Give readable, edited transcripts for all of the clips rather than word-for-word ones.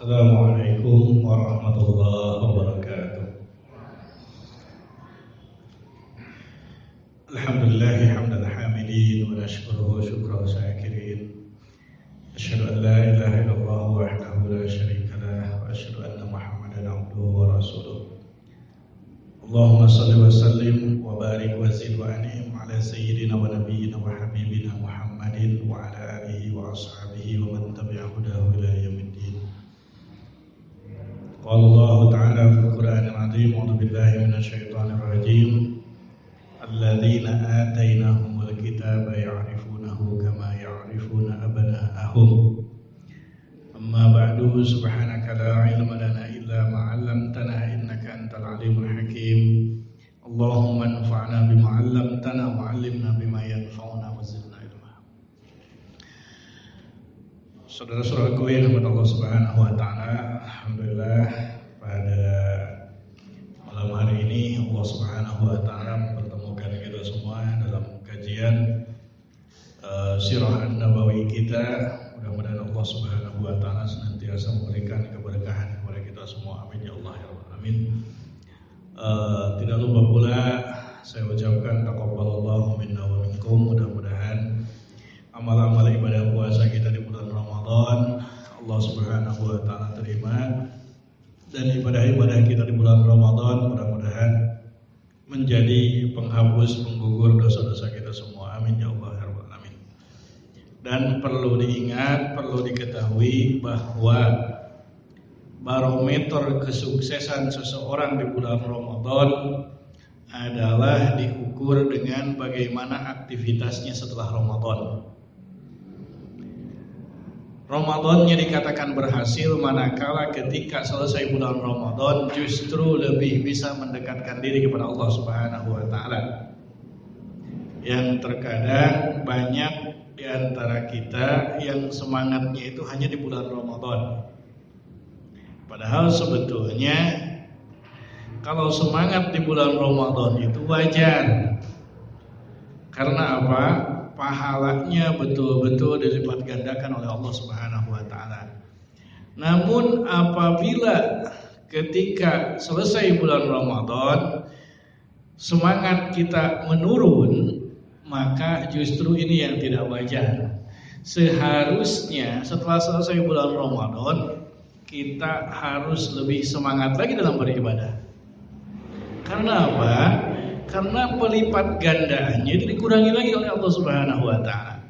Assalamualaikum warahmatullahi wabarakatuh. Alhamdulillah hamdan hamidin wa nashkuruhu syukra syakirin. Asyhadu an la ilaha illallah wahdahu la syarika lah wa asyhadu anna Muhammadan abduhu wa rasuluh. Allahumma shalli wa sallim wa barik wa zid wa an'im ala sayyidina wa nabiyyina wa habibina Muhammadin wa ala alihi wa ashabihi wa man tabi'a hudahu ila yaumiddin. Qala Allah ta'ala fil Qur'anil 'azim, a'udzu billahi minasyaitonir rajim. Alladzina atainahumul kitaba ya'rifunahu kama ya'rifuna abna'ahum. Amma ba'du, subhanaka la 'ilma lana illa ma 'allamtana innaka antal 'alimul hakim. Allahumma anfa'na bima 'allamtana wa 'allimna bima yanfa'una wa zidna ilma. Saudara-saudaraku yang dirahmati Allah Subhanahu wa taala, alhamdulillah pada malam hari ini Allah Subhanahu wa taala mempertemukan kita semua dalam kajian Sirah An-Nabawi kita. Mudah-mudahan Allah Subhanahu wa taala senantiasa memberikan keberkahan kepada kita semua. Amin ya Allah ya rabbal alamin. Tidak lupa pula saya ucapkan taqabbalallahu minna wa minkum. Mudah-mudahan amal-amal ibadah puasa kita di bulan Ramadan Allah Subhanahu wa taala terima, dan ibadah-ibadah kita di bulan Ramadan mudah-mudahan menjadi penghapus, penggugur dosa-dosa kita semua. Amin ya Allah ya rabbal alamin. Dan perlu diingat, perlu diketahui bahwa barometer kesuksesan seseorang di bulan Ramadan adalah diukur dengan bagaimana aktivitasnya setelah Ramadan. Ramadannya dikatakan berhasil manakala ketika selesai bulan Ramadan justru lebih bisa mendekatkan diri kepada Allah Subhanahu wa taala. Yang terkadang banyak di antara kita yang semangatnya itu hanya di bulan Ramadan. Padahal sebetulnya kalau semangat di bulan Ramadan itu wajar. Karena apa? Pahalanya betul-betul dilipat gandakan oleh Allah Subhanahu wa taala. Namun apabila ketika selesai bulan Ramadan semangat kita menurun, maka justru ini yang tidak wajar. Seharusnya setelah selesai bulan Ramadan kita harus lebih semangat lagi dalam beribadah. Karena apa? Karena pelipat gandaannya itu dikurangi lagi oleh Allah Subhanahu wa taala.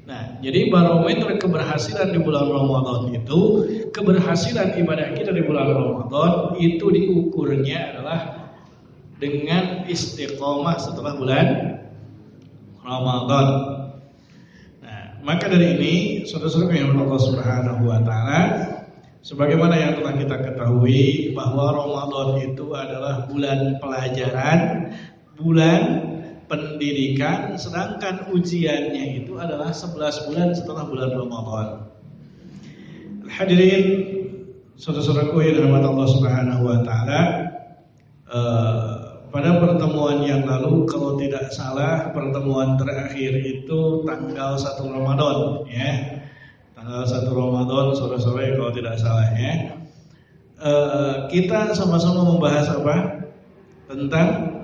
Nah, jadi barometer keberhasilan di bulan Ramadan itu, keberhasilan ibadah kita di bulan Ramadan itu diukurnya adalah dengan istiqomah setelah bulan Ramadan. Nah, maka dari ini saudara-saudara yang Allah Subhanahu wa taala, sebagaimana yang telah kita ketahui bahwa Ramadan itu adalah bulan pelajaran, bulan pendidikan, sedangkan ujiannya itu adalah 11 bulan setelah bulan Ramadan. Hadirin saudara-saudaraku yang dirahmati Allah Subhanahu wa taala, pada pertemuan yang lalu kalau tidak salah pertemuan terakhir itu tanggal 1 Ramadan ya. Tanggal 1 Ramadan sore-sore kalau tidak salah ya. Kita sama-sama membahas apa? Tentang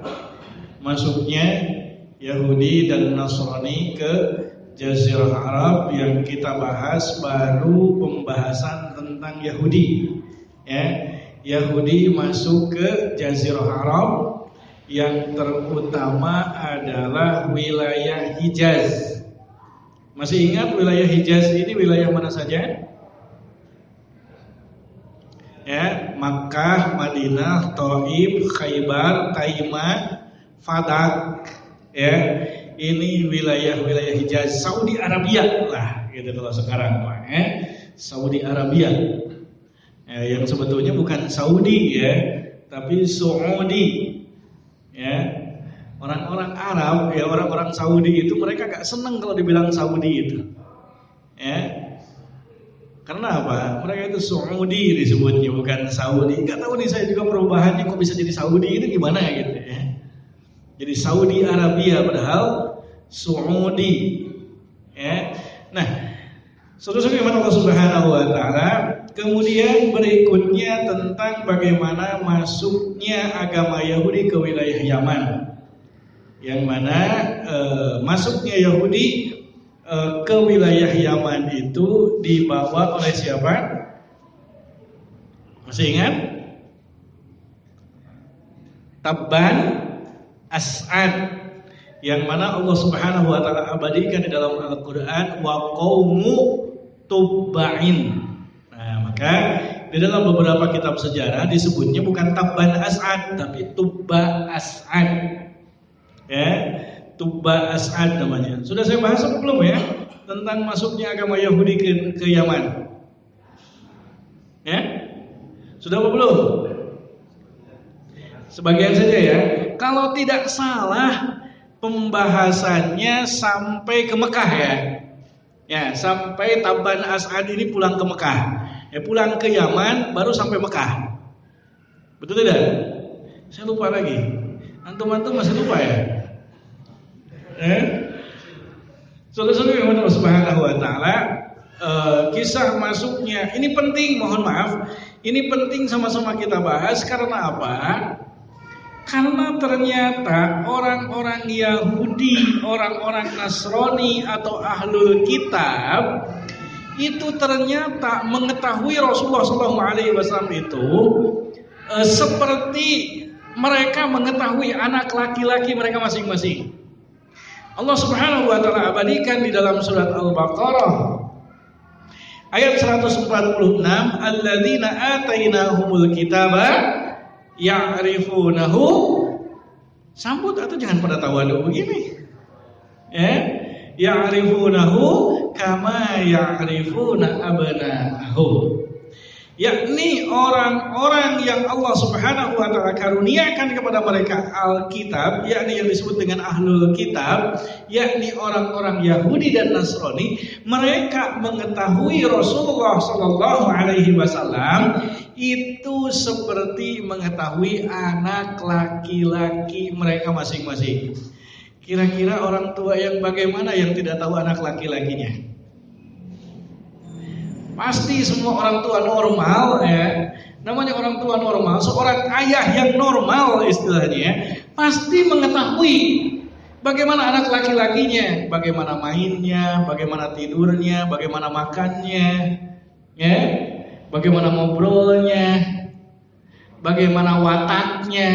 masuknya Yahudi dan Nasrani ke Jazirah Arab. Yang kita bahas baru pembahasan tentang Yahudi ya. Yahudi masuk ke Jazirah Arab, yang terutama adalah wilayah Hijaz. Masih ingat wilayah Hijaz ini wilayah mana saja? Ya, Makkah, Madinah, Thaif, Khaybar, Taimah, Fadak. Ya, ini wilayah-wilayah Hijaz, Saudi Arabia lah, gitu kalau sekarang Pak. Saudi Arabia. Ya, yang sebetulnya bukan Saudi ya, tapi Saudi. Ya. Orang-orang Arab, ya orang-orang Saudi itu mereka gak senang kalau dibilang Saudi itu. Ya. Karena apa? Mereka itu Saudi disebutnya, bukan Saudi. Gak tahu nih saya juga perubahannya kok bisa jadi Saudi itu gimana gitu ya. Jadi Saudi Arabia padahal Saudi. Ya. Nah, saudara-saudara Allah Subhanahu wa taala, kemudian berikutnya tentang bagaimana masuknya agama Yahudi ke wilayah Yaman. Yang mana masuknya Yahudi ke wilayah Yaman itu dibawa oleh siapa? Masih ingat? Tabban As'ad, yang mana Allah Subhanahu wa taala abadikan di dalam Al-Qur'an wa qaumu Tubba'in. Nah, maka di dalam beberapa kitab sejarah disebutnya bukan Tabban As'ad tapi Tubba As'ad. Ya, Tubba As'ad namanya. Sudah saya bahas apa belum ya tentang masuknya agama Yahudi ke Yaman? Ya? Sudah apa belum? Sebagian saja ya. Kalau tidak salah pembahasannya sampai ke Mekah ya. Ya, sampai Tabban As'ad ini pulang ke Mekah. Ya, pulang ke Yaman baru sampai Mekah. Betul tidak? Saya lupa lagi. Antum-antum masih lupa ya? Saudara-saudara yang Allah Subhanahu wa taala, kisah masuknya ini penting, mohon maaf. Ini penting sama-sama kita bahas karena apa? Karena ternyata orang-orang Yahudi, orang-orang Nasrani atau ahlul kitab itu ternyata mengetahui Rasulullah SAW itu seperti mereka mengetahui anak laki-laki mereka masing-masing. Allah Subhanahu wa taala abadikan di dalam surat Al-Baqarah ayat 146, alladzina atainahumul kitaba ya'rifunahu. Sambut atau jangan pada tawadu begini. Ya, ya'rifunahu kama ya'rifuna abna'ahum. Yakni orang-orang yang Allah Subhanahu wa taala karuniakan kepada mereka Alkitab, yakni yang disebut dengan ahlul kitab, yakni orang-orang Yahudi dan Nasrani, mereka mengetahui Rasulullah sallallahu alaihi wasallam itu seperti mengetahui anak laki-laki mereka masing-masing. Kira-kira orang tua yang bagaimana yang tidak tahu anak laki-lakinya? Pasti semua orang tua normal ya. Namanya orang tua normal, seorang ayah yang normal istilahnya, pasti mengetahui bagaimana anak laki-lakinya, bagaimana mainnya, bagaimana tidurnya, bagaimana makannya, ya, bagaimana ngobrolnya, bagaimana wataknya,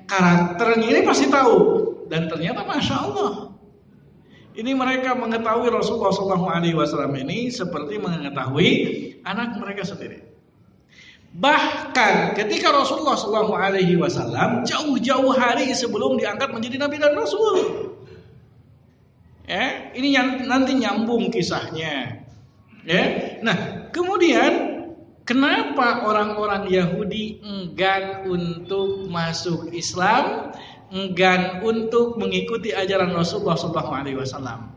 karakternya, ini pasti tahu. Dan ternyata Masya Allah, ini mereka mengetahui Rasulullah SAW ini seperti mengetahui anak mereka sendiri. Bahkan ketika Rasulullah SAW jauh-jauh hari sebelum diangkat menjadi Nabi dan Rasul, ya, ini nanti nyambung kisahnya. Ya, nah kemudian kenapa orang-orang Yahudi enggan untuk masuk Islam? Enggan untuk mengikuti ajaran Rasulullah SAW.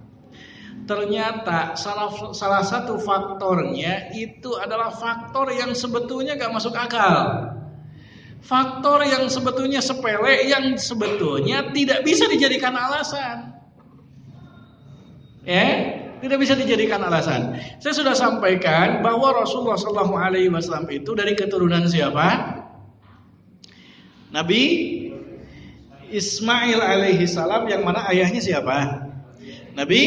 Ternyata salah satu faktornya itu adalah faktor yang sebetulnya gak masuk akal. Faktor yang sebetulnya sepele, yang sebetulnya tidak bisa dijadikan alasan. Ya, tidak bisa dijadikan alasan. Saya sudah sampaikan bahwa Rasulullah SAW itu dari keturunan siapa? Nabi Ismail alaihi salam, yang mana ayahnya siapa? Nabi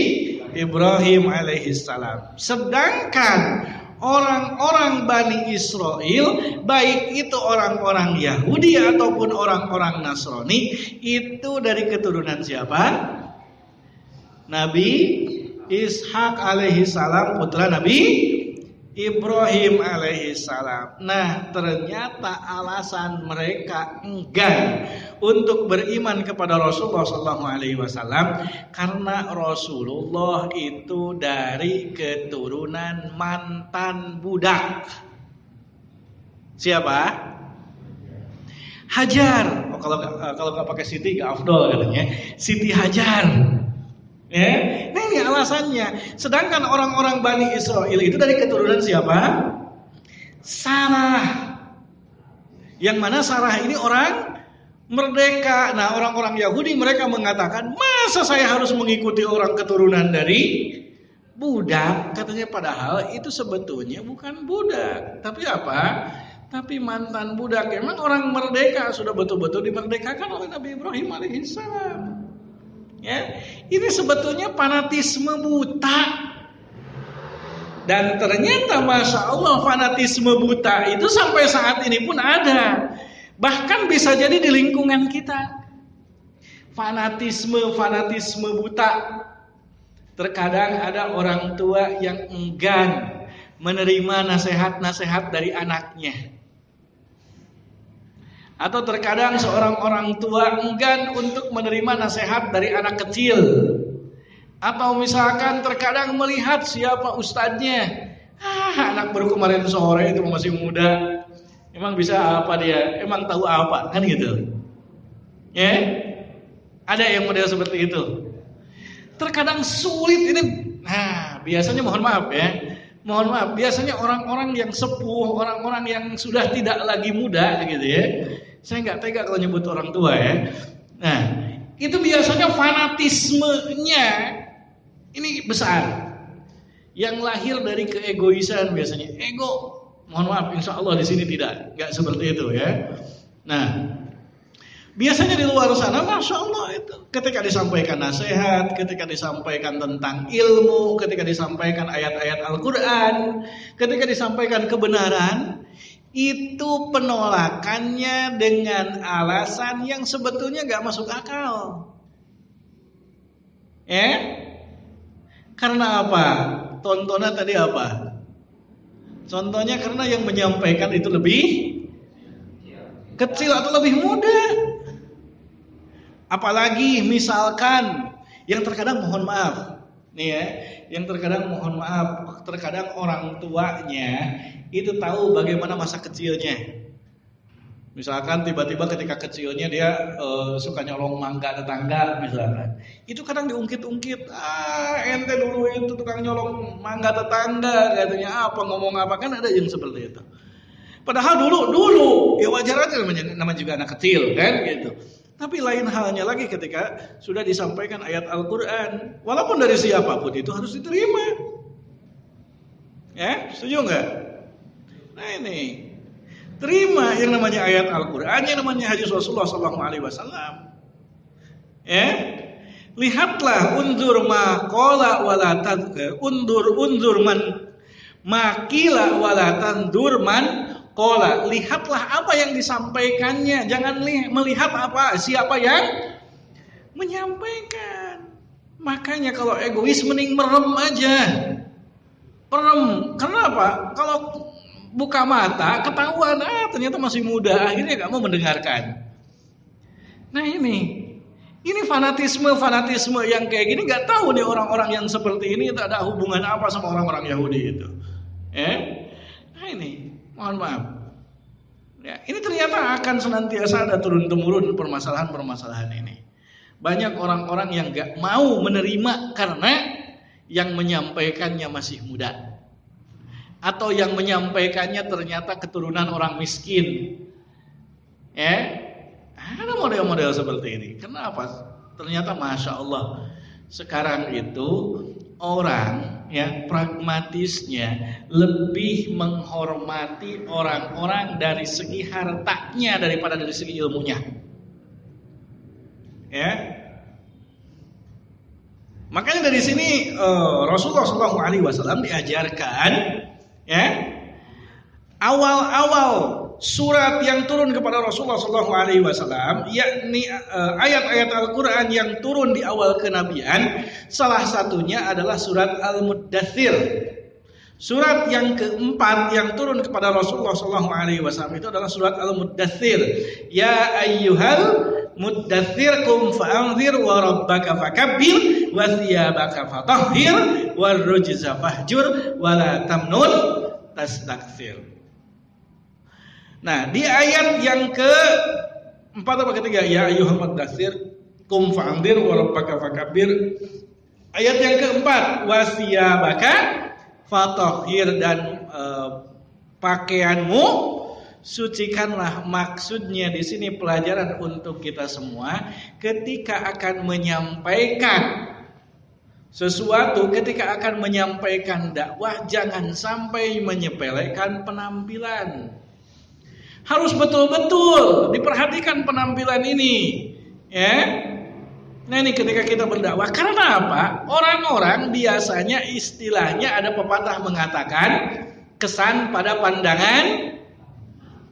Ibrahim alaihi salam. Sedangkan orang-orang Bani Israel, baik itu orang-orang Yahudi ataupun orang-orang Nasrani, itu dari keturunan siapa? Nabi Ishak alaihi salam, putra Nabi Ibrahim alaihi salam. Nah, ternyata alasan mereka enggan untuk beriman kepada Rasulullah sallallahu alaihi wasallam karena Rasulullah itu dari keturunan mantan budak. Siapa? Hajar. Oh, kalau nggak pakai Siti nggak afdol katanya. Siti Hajar. Ya, nah ini alasannya. Sedangkan orang-orang Bani Israel itu dari keturunan siapa? Sarah. Yang mana Sarah ini orang merdeka. Nah, orang-orang Yahudi mereka mengatakan, masa saya harus mengikuti orang keturunan dari budak katanya, padahal itu sebetulnya bukan budak. Tapi apa? Tapi mantan budak. Emang orang merdeka sudah betul-betul dimerdekakan oleh Nabi Ibrahim alaihissalam. Ya, ini sebetulnya fanatisme buta. Dan ternyata Masya Allah fanatisme buta itu sampai saat ini pun ada. Bahkan bisa jadi di lingkungan kita. Fanatisme buta. Terkadang ada orang tua yang enggan menerima nasihat-nasihat dari anaknya. Atau terkadang seorang orang tua enggan untuk menerima nasihat dari anak kecil. Atau misalkan terkadang melihat siapa ustadznya. Anak baru kemarin sore itu masih muda. Emang bisa apa dia? Emang tahu apa? Kan gitu. Ya? Ada yang model seperti itu. Terkadang sulit ini. Nah, biasanya mohon maaf ya. Mohon maaf, biasanya orang-orang yang sepuh, orang-orang yang sudah tidak lagi muda gitu ya. Saya nggak tega kalau nyebut orang tua ya. Nah, itu biasanya fanatismenya ini besar. Yang lahir dari keegoisan biasanya. Ego. Mohon maaf, insya Allah di sini nggak seperti itu ya. Nah, biasanya di luar sana, Masya Allah itu ketika disampaikan nasihat, ketika disampaikan tentang ilmu, ketika disampaikan ayat-ayat Al-Quran, ketika disampaikan kebenaran, itu penolakannya dengan alasan yang sebetulnya gak masuk akal. Karena apa? Tontonnya tadi apa? Contohnya karena yang menyampaikan itu lebih kecil atau lebih muda. Apalagi misalkan yang terkadang mohon maaf nih ya, yang terkadang mohon maaf, terkadang orang tuanya itu tahu bagaimana masa kecilnya. Misalkan tiba-tiba ketika kecilnya dia suka nyolong mangga tetangga misalkan. Itu kadang diungkit-ungkit, ente dulu itu tukang nyolong mangga tetangga katanya apa, ngomong apa, kan ada yang seperti itu. Padahal dulu ya wajar aja namanya juga anak kecil kan gitu. Tapi lain halnya lagi ketika sudah disampaikan ayat Al-Quran. Walaupun dari siapapun itu harus diterima. Ya, setuju nggak? Nah ini, terima yang namanya ayat Al-Quran, yang namanya hadis Rasulullah SAW. Ya, lihatlah unzur ma qala wala tadhkur, unzur man makila wala tandur man qala. Lihatlah apa yang disampaikannya, jangan melihat siapa yang menyampaikan. Makanya kalau egois mending merem aja. Merem. Kenapa? Kalau buka mata ketahuan ternyata masih muda, akhirnya gak mau mendengarkan. Nah ini fanatisme yang kayak gini, gak tahu nih orang-orang yang seperti ini itu ada hubungan apa sama orang-orang Yahudi itu. Nah ini, mohon maaf. Ya, ini ternyata akan senantiasa ada turun-temurun permasalahan-permasalahan ini. Banyak orang-orang yang gak mau menerima karena yang menyampaikannya masih muda. Atau yang menyampaikannya ternyata keturunan orang miskin. Ada model-model seperti ini. Kenapa? Ternyata Masya Allah sekarang itu orang pragmatisnya lebih menghormati orang-orang dari segi hartanya daripada dari segi ilmunya. Makanya dari sini Rasulullah SAW diajarkan awal-awal surat yang turun kepada Rasulullah SAW, yakni ayat-ayat Al-Quran yang turun di awal kenabian, salah satunya adalah surat Al-Muddathir. Surat yang keempat yang turun kepada Rasulullah SAW itu adalah surat Al-Muddathir. Ya ayyuhal muddathir kum fa'anzir wa rabbaka fakabbir wa thiyabaka fatahhir wa rujza fahjur wa la tamnun tastakthir. Nah, di ayat yang ke-4 atau ketiga, ya ayyuhal muddathir kum fa'anzir wa rabbaka fakabbir. Ayat yang ke-4, wa thiyabaka fatahhir, dan pakaianmu sucikanlah. Maksudnya di sini pelajaran untuk kita semua ketika akan menyampaikan sesuatu ketika akan menyampaikan dakwah jangan sampai menyepelekan penampilan. Harus betul-betul diperhatikan penampilan ini, ya. Nah ini ketika kita berdakwah, karena apa? Orang-orang biasanya istilahnya ada pepatah mengatakan kesan pada pandangan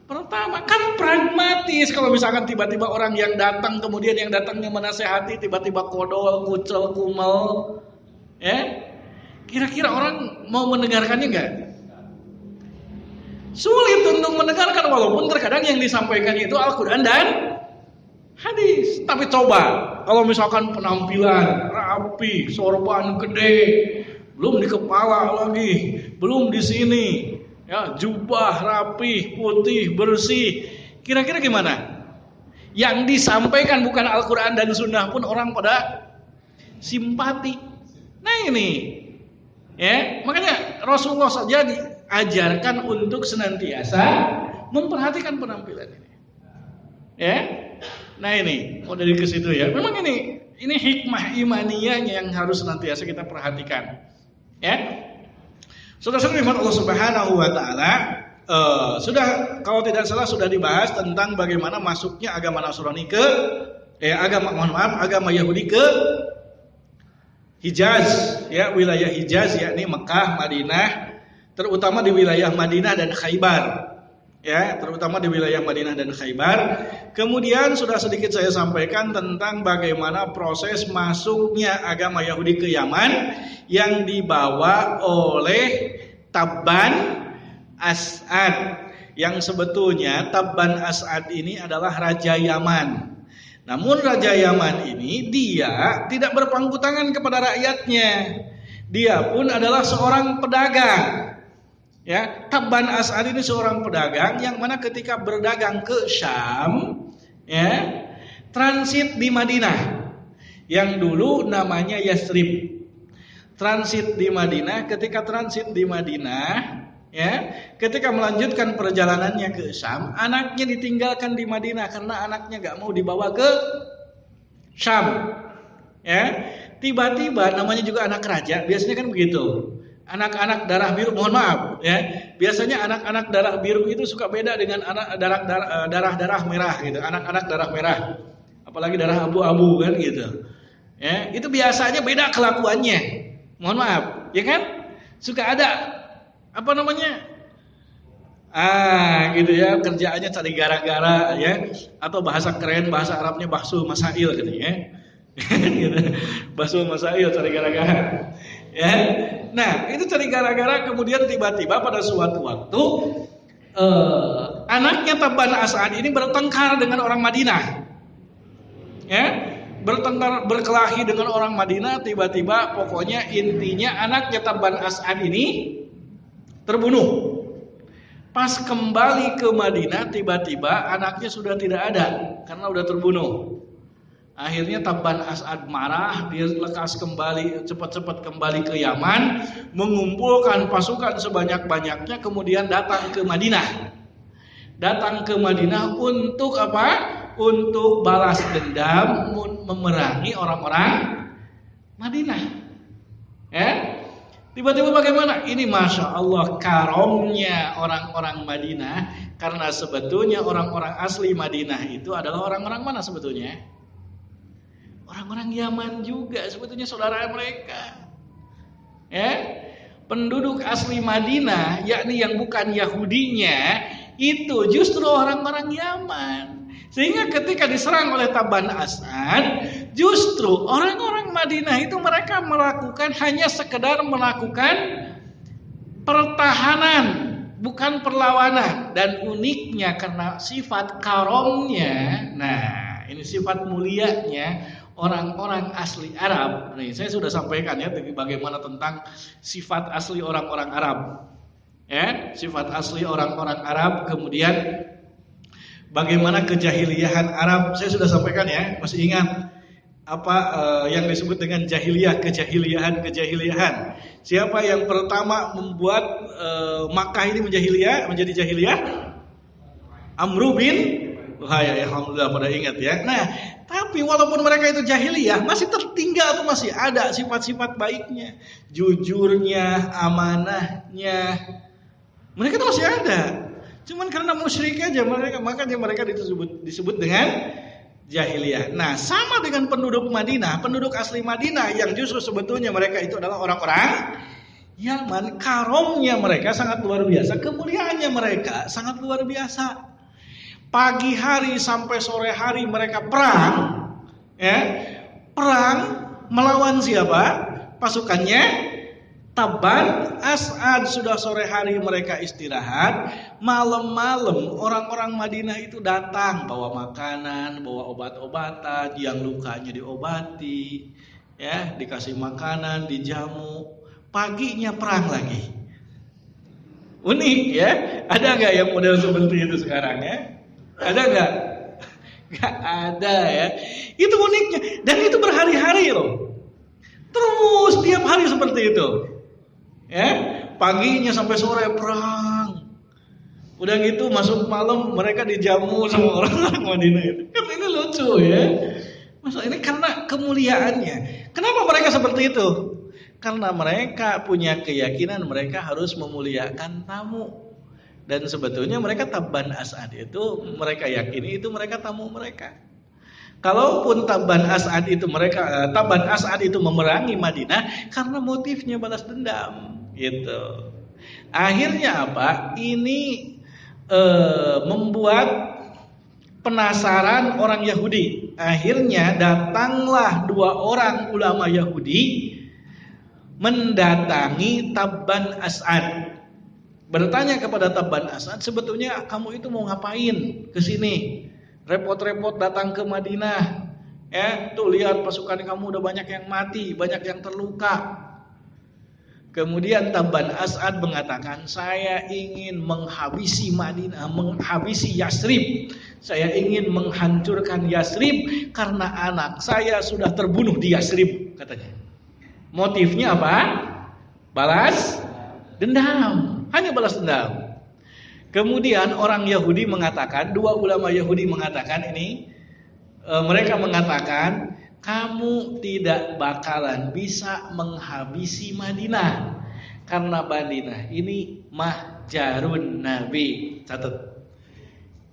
pertama. Kan pragmatis kalau misalkan tiba-tiba orang yang datang kemudian yang datangnya menasehati tiba-tiba kodol, kucel, kumel, ya. Kira-kira orang mau mendengarkannya enggak? Sulit untuk mendengarkan walaupun terkadang yang disampaikan itu Al-Quran dan hadis. Tapi coba kalau misalkan penampilan rapi, sorban gede, belum di kepala lagi, belum di sini, ya jubah rapi, putih, bersih. Kira-kira gimana? Yang disampaikan bukan Al-Quran dan Sunnah pun orang pada simpati. Nah ini, ya makanya Rasulullah saja diajarkan untuk senantiasa memperhatikan penampilan ini. Ya, nah ini mau dari ke situ ya. Memang ini hikmah imaniyahnya yang harus senantiasa kita perhatikan. Ya, saudara-saudara Allah Subhanahu Wa Taala sudah kalau tidak salah sudah dibahas tentang bagaimana masuknya agama Nasrani ke agama Yahudi ke Hijaz, ya wilayah Hijaz yakni Mekah, Madinah, terutama di wilayah Madinah dan Khaybar, ya terutama di wilayah Madinah dan Khaybar. Kemudian sudah sedikit saya sampaikan tentang bagaimana proses masuknya agama Yahudi ke Yaman yang dibawa oleh Tabban As'ad, yang sebetulnya Tabban As'ad ini adalah raja Yaman. Namun Raja Yaman ini dia tidak berpangku tangan kepada rakyatnya. Dia pun adalah seorang pedagang. Ya, Tabban As'ad ini seorang pedagang yang mana ketika berdagang ke Syam, ya, transit di Madinah. Yang dulu namanya Yathrib. Transit di Madinah, ketika transit di Madinah, ya, ketika melanjutkan perjalanannya ke Syam, anaknya ditinggalkan di Madinah karena anaknya gak mau dibawa ke Syam. Ya, tiba-tiba namanya juga anak raja, biasanya kan begitu. Anak-anak darah biru, mohon maaf, ya. Biasanya anak-anak darah biru itu suka beda dengan anak darah merah gitu. Anak-anak darah merah, apalagi darah abu-abu kan gitu. Ya, itu biasanya beda kelakuannya. Mohon maaf, ya kan? Suka ada apa namanya? Gitu ya, kerjaannya cari gara-gara ya, atau bahasa keren bahasa Arabnya bahsul masail gitu ya. Gitu. Bahsul masail cari gara-gara. Ya. Nah, itu cari gara-gara kemudian tiba-tiba pada suatu waktu anaknya Tabban As'ad ini bertengkar dengan orang Madinah. Ya. Bertengkar berkelahi dengan orang Madinah, tiba-tiba pokoknya intinya anaknya Tabban As'ad ini terbunuh. Pas kembali ke Madinah tiba-tiba anaknya sudah tidak ada karena sudah terbunuh. Akhirnya Tabban As'ad marah, dia lekas kembali cepat-cepat kembali ke Yaman, mengumpulkan pasukan sebanyak-banyaknya kemudian datang ke Madinah. Datang ke Madinah untuk apa? Untuk balas dendam, memerangi orang-orang Madinah. Ya. Tiba-tiba bagaimana? Ini Masya Allah karomnya orang-orang Madinah. Karena sebetulnya orang-orang asli Madinah itu adalah orang-orang mana sebetulnya? Orang-orang Yaman juga sebetulnya saudara mereka. Ya. Penduduk asli Madinah, yakni yang bukan Yahudinya, itu justru orang-orang Yaman. Sehingga ketika diserang oleh Tabban As'ad, justru orang-orang Madinah itu mereka melakukan hanya sekedar melakukan pertahanan, bukan perlawanan. Dan uniknya karena sifat karomnya, nah ini sifat mulianya orang-orang asli Arab. Nih saya sudah sampaikan ya bagaimana tentang sifat asli orang-orang Arab. Ya, sifat asli orang-orang Arab, kemudian bagaimana kejahiliahan Arab. Saya sudah sampaikan ya, masih ingat apa yang disebut dengan kejahiliahan. Siapa yang pertama membuat Makkah ini menjadi jahiliyah? Amr bin Wah ya, alhamdulillah pada ingat ya. Nah, tapi walaupun mereka itu jahiliyah, masih tertinggal tuh, masih ada sifat-sifat baiknya, jujurnya, amanahnya. Mereka tuh masih ada. Cuman karena musyrik aja makanya mereka disebut dengan jahiliyah. Nah, sama dengan penduduk Madinah, penduduk asli Madinah yang justru sebetulnya mereka itu adalah orang-orang Yaman. Karomnya mereka sangat luar biasa, kemuliaannya mereka sangat luar biasa. Pagi hari sampai sore hari mereka perang, ya, perang melawan siapa? Pasukannya Tabban As'ad. Sudah sore hari mereka istirahat, malam-malam orang-orang Madinah itu datang bawa makanan, bawa obat-obatan, yang lukanya diobati, ya, dikasih makanan, dijamu. Paginya perang lagi. Unik ya, ada nggak yang model seperti itu sekarang ya? Ada nggak? Nggak ada ya. Itu uniknya, dan itu berhari-hari loh. Terus tiap hari seperti itu. Ya, paginya sampai sore perang. Udah gitu masuk malam mereka dijamu sama orang-orang Madinah itu. Kan ini lucu ya. Masa ini karena kemuliaannya. Kenapa mereka seperti itu? Karena mereka punya keyakinan mereka harus memuliakan tamu. Dan sebetulnya mereka Tabban As'ad itu mereka yakini itu mereka tamu mereka. Kalaupun Tabban As'ad itu memerangi Madinah karena motifnya balas dendam, gitu. Akhirnya apa? Ini membuat penasaran orang Yahudi. Akhirnya datanglah 2 orang ulama Yahudi mendatangi Tabban As'ad. Bertanya kepada Tabban As'ad, sebetulnya kamu itu mau ngapain ke sini? Repot-repot datang ke Madinah. Ya, tuh lihat pasukan kamu udah banyak yang mati, banyak yang terluka. Kemudian Tabban As'ad mengatakan, saya ingin menghabisi Madinah, menghabisi Yasrib. Saya ingin menghancurkan Yasrib karena anak saya sudah terbunuh di Yasrib, katanya. Motifnya apa? Balas dendam. Hanya balas dendam. Kemudian orang Yahudi mengatakan, 2 ulama Yahudi mengatakan ini, mereka mengatakan, kamu tidak bakalan bisa menghabisi Madinah karena Madinah ini mahjarun Nabi. Catat.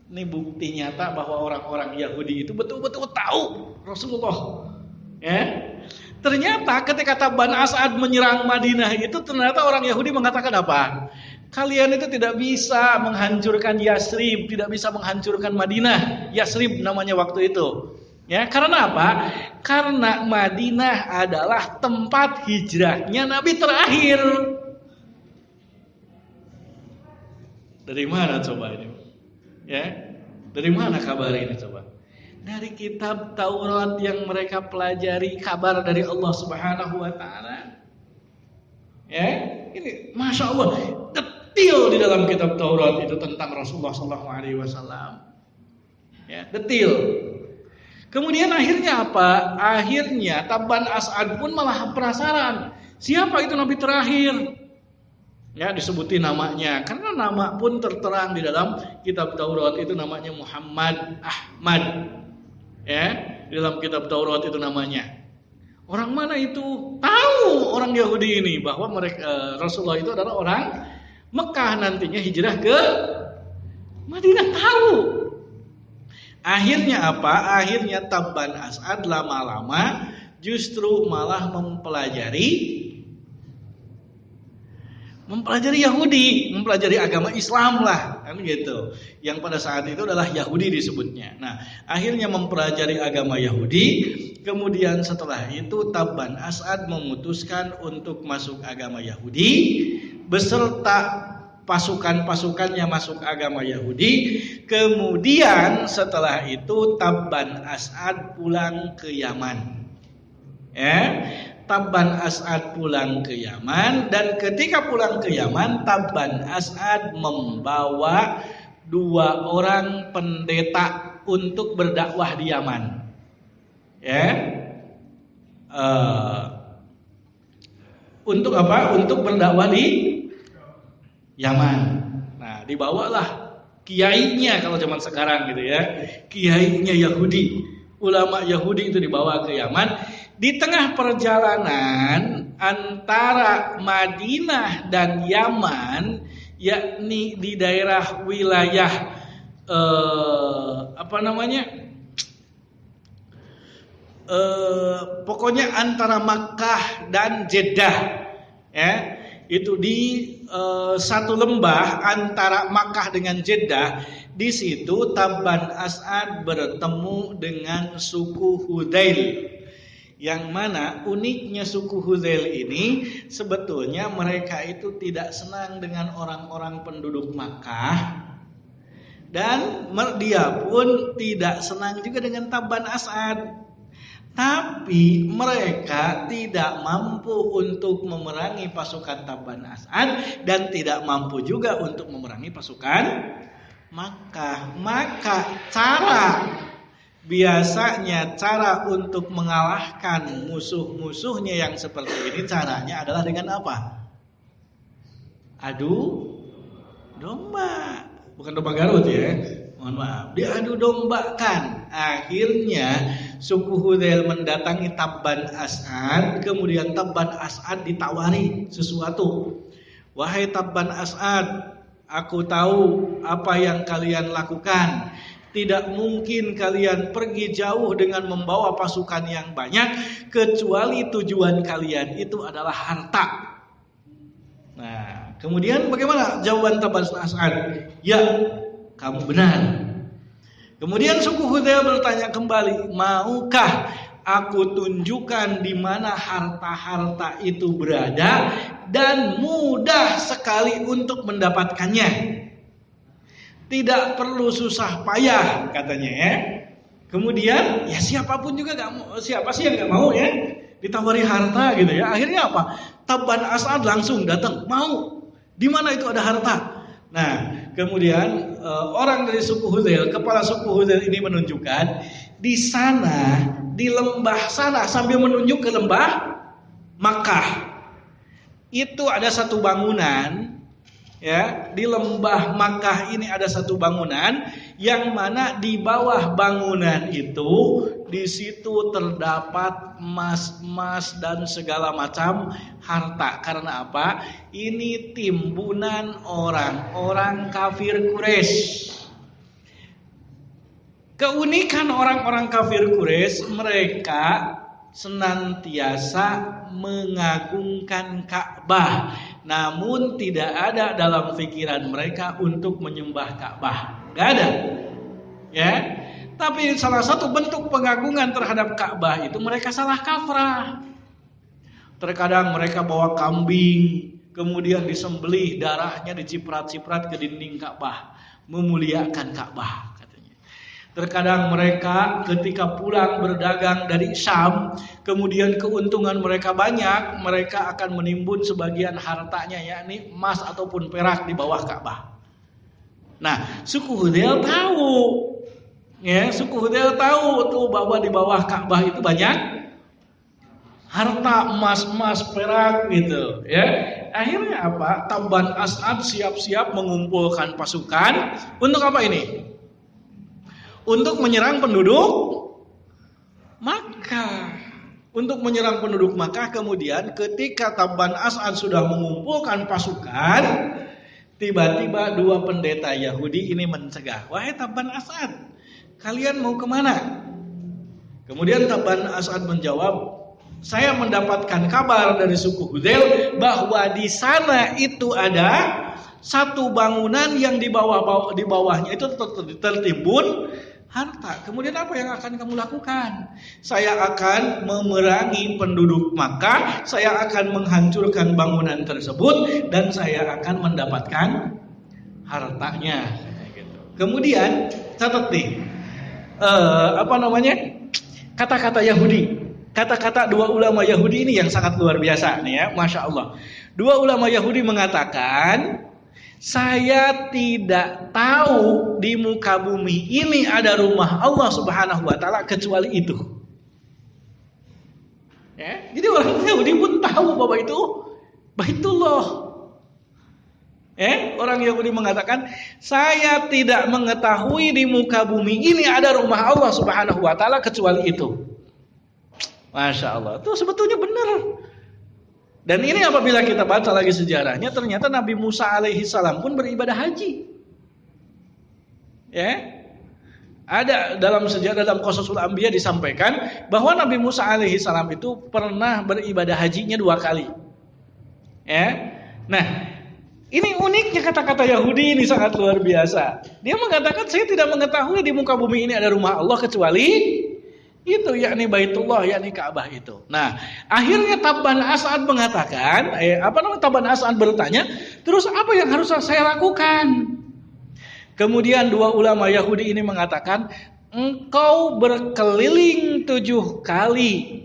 Ini bukti nyata bahwa orang-orang Yahudi itu betul-betul tahu Rasulullah. Ya. Ternyata ketika Tabban As'ad menyerang Madinah itu ternyata orang Yahudi mengatakan apa? Kalian itu tidak bisa menghancurkan Yasrib, tidak bisa menghancurkan Madinah. Yasrib namanya waktu itu. Ya, karena apa? Karena Madinah adalah tempat hijrahnya Nabi terakhir. Dari mana coba ini? Ya, dari mana kabar ini coba? Dari kitab Taurat yang mereka pelajari, kabar dari Allah Subhanahu wa taala. Ya, ini Masya Allah, detil di dalam kitab Taurat itu tentang Rasulullah sallallahu alaihi wasallam. Ya, detil. Kemudian akhirnya apa? Akhirnya Tabban As'ad pun malah penasaran, siapa itu nabi terakhir? Ya, disebutin namanya karena nama pun terterang di dalam kitab Taurat, itu namanya Muhammad Ahmad. Ya, di dalam kitab Taurat itu namanya. Orang mana itu? Tahu orang Yahudi ini bahwa mereka Rasulullah itu adalah orang Mekah, nantinya hijrah ke Madinah, tahu. Akhirnya apa? Akhirnya Tabban As'ad lama-lama justru malah mempelajari Yahudi, mempelajari agama Islam lah, kan gitu. Yang pada saat itu adalah Yahudi disebutnya. Nah, akhirnya mempelajari agama Yahudi. Kemudian setelah itu Tabban As'ad memutuskan untuk masuk agama Yahudi beserta pasukan-pasukannya masuk agama Yahudi. Kemudian setelah itu Tabban As'ad pulang ke Yaman. Ya. Tabban As'ad pulang ke Yaman, dan ketika pulang ke Yaman, Tabban As'ad membawa 2 orang pendeta untuk berdakwah di Yaman. Ya, untuk apa? Untuk berdakwah di Yaman. Nah, dibawalah kiainya kalau zaman sekarang gitu ya, kiainya Yahudi, ulama Yahudi itu dibawa ke Yaman. Di tengah perjalanan antara Madinah dan Yaman, yakni di daerah wilayah pokoknya antara Makkah dan Jeddah, ya, itu di satu lembah antara Makkah dengan Jeddah. Di situ Tabban As'ad bertemu dengan suku Hudzail, yang mana uniknya suku Hudzail ini sebetulnya mereka itu tidak senang dengan orang-orang penduduk Makkah, dan dia pun tidak senang juga dengan Tabban As'ad. Tapi mereka tidak mampu untuk memerangi pasukan Tabban As'ad dan tidak mampu juga untuk memerangi pasukan Makkah. Maka biasanya cara untuk mengalahkan musuh-musuhnya yang seperti ini caranya adalah dengan apa? Adu domba. Bukan domba Garut ya. Mohon maaf, diadu dombakan. Akhirnya suku Hudzail mendatangi Tabban As'ad, kemudian Tabban As'ad ditawari sesuatu. Wahai Tabban As'ad, aku tahu apa yang kalian lakukan. Tidak mungkin kalian pergi jauh dengan membawa pasukan yang banyak kecuali tujuan kalian itu adalah harta. Nah, kemudian bagaimana jawaban Tabban As'ad? Ya, kamu benar. Kemudian suku Hudzail bertanya kembali, maukah aku tunjukkan di mana harta-harta itu berada dan mudah sekali untuk mendapatkannya. Tidak perlu susah payah katanya ya. Kemudian ya siapapun juga siapa sih yang nggak mau ya ditawari harta gitu ya. Akhirnya apa? Tabban As'ad langsung datang, mau. Di mana itu ada harta? Nah, kemudian orang dari suku Hudzail, kepala suku Hudzail ini menunjukkan di sana, di lembah sana, sambil menunjuk ke lembah Makkah. Itu ada satu bangunan, ya, di lembah Makkah ini ada satu bangunan yang mana di bawah bangunan itu di situ terdapat emas-emas dan segala macam harta. Karena apa? Ini timbunan orang-orang kafir Quraisy. Keunikan orang-orang kafir Quraisy, mereka senantiasa mengagungkan Ka'bah, namun tidak ada dalam pikiran mereka untuk menyembah Ka'bah. Gak ada, ya. Tapi salah satu bentuk pengagungan terhadap Ka'bah itu mereka salah kaprah. Terkadang mereka bawa kambing, kemudian disembelih, darahnya diciprat-ciprat ke dinding Ka'bah, memuliakan Ka'bah katanya. Terkadang mereka ketika pulang berdagang dari Syam, kemudian keuntungan mereka banyak, mereka akan menimbun sebagian hartanya, yakni emas ataupun perak di bawah Ka'bah. Nah, suku Hudzail tahu, ya, suku Hudzail tahu tuh bahwa di bawah Ka'bah itu banyak harta emas perak gitu, ya. Akhirnya apa? Tabban As'ad siap-siap mengumpulkan pasukan untuk apa ini? Untuk menyerang penduduk Makkah. Untuk menyerang penduduk Makkah. Kemudian ketika Tabban As'ad sudah mengumpulkan pasukan, tiba-tiba dua pendeta Yahudi ini mencegah. Wahai Tabban As'ad, kalian mau kemana? Kemudian Tabban As'ad menjawab, saya mendapatkan kabar dari suku Hudzail bahwa di sana itu ada satu bangunan yang di bawahnya itu tertimbun harta. Kemudian apa yang akan kamu lakukan? Saya akan memerangi penduduk Makkah, saya akan menghancurkan bangunan tersebut dan saya akan mendapatkan hartanya. Kemudian catat nih, kata-kata Yahudi. Kata-kata dua ulama Yahudi ini yang sangat luar biasa nih ya, Masya Allah. Dua ulama Yahudi mengatakan, saya tidak tahu di muka bumi ini ada rumah Allah Subhanahu wa Ta'ala kecuali itu. Ya, jadi orang Yahudi pun tahu bahwa itu Baitullah. Orang Yahudi mengatakan, saya tidak mengetahui di muka bumi ini ada rumah Allah Subhanahu wa taala kecuali itu. Masya Allah, itu sebetulnya benar. Dan ini apabila kita baca lagi sejarahnya, ternyata Nabi Musa alaihi salam pun beribadah haji. Ada dalam sejarah, dalam Qasasul Anbiya disampaikan bahwa Nabi Musa alaihi salam itu pernah beribadah hajinya 2 kali. Nah, ini uniknya kata-kata Yahudi ini sangat luar biasa. Dia mengatakan, saya tidak mengetahui di muka bumi ini ada rumah Allah kecuali itu, yakni Baitullah, yakni Ka'bah itu. Nah, akhirnya Tabban As'ad mengatakan, Tabban As'ad bertanya, terus apa yang harus saya lakukan? Kemudian 2 ulama Yahudi ini mengatakan, engkau berkeliling 7 kali,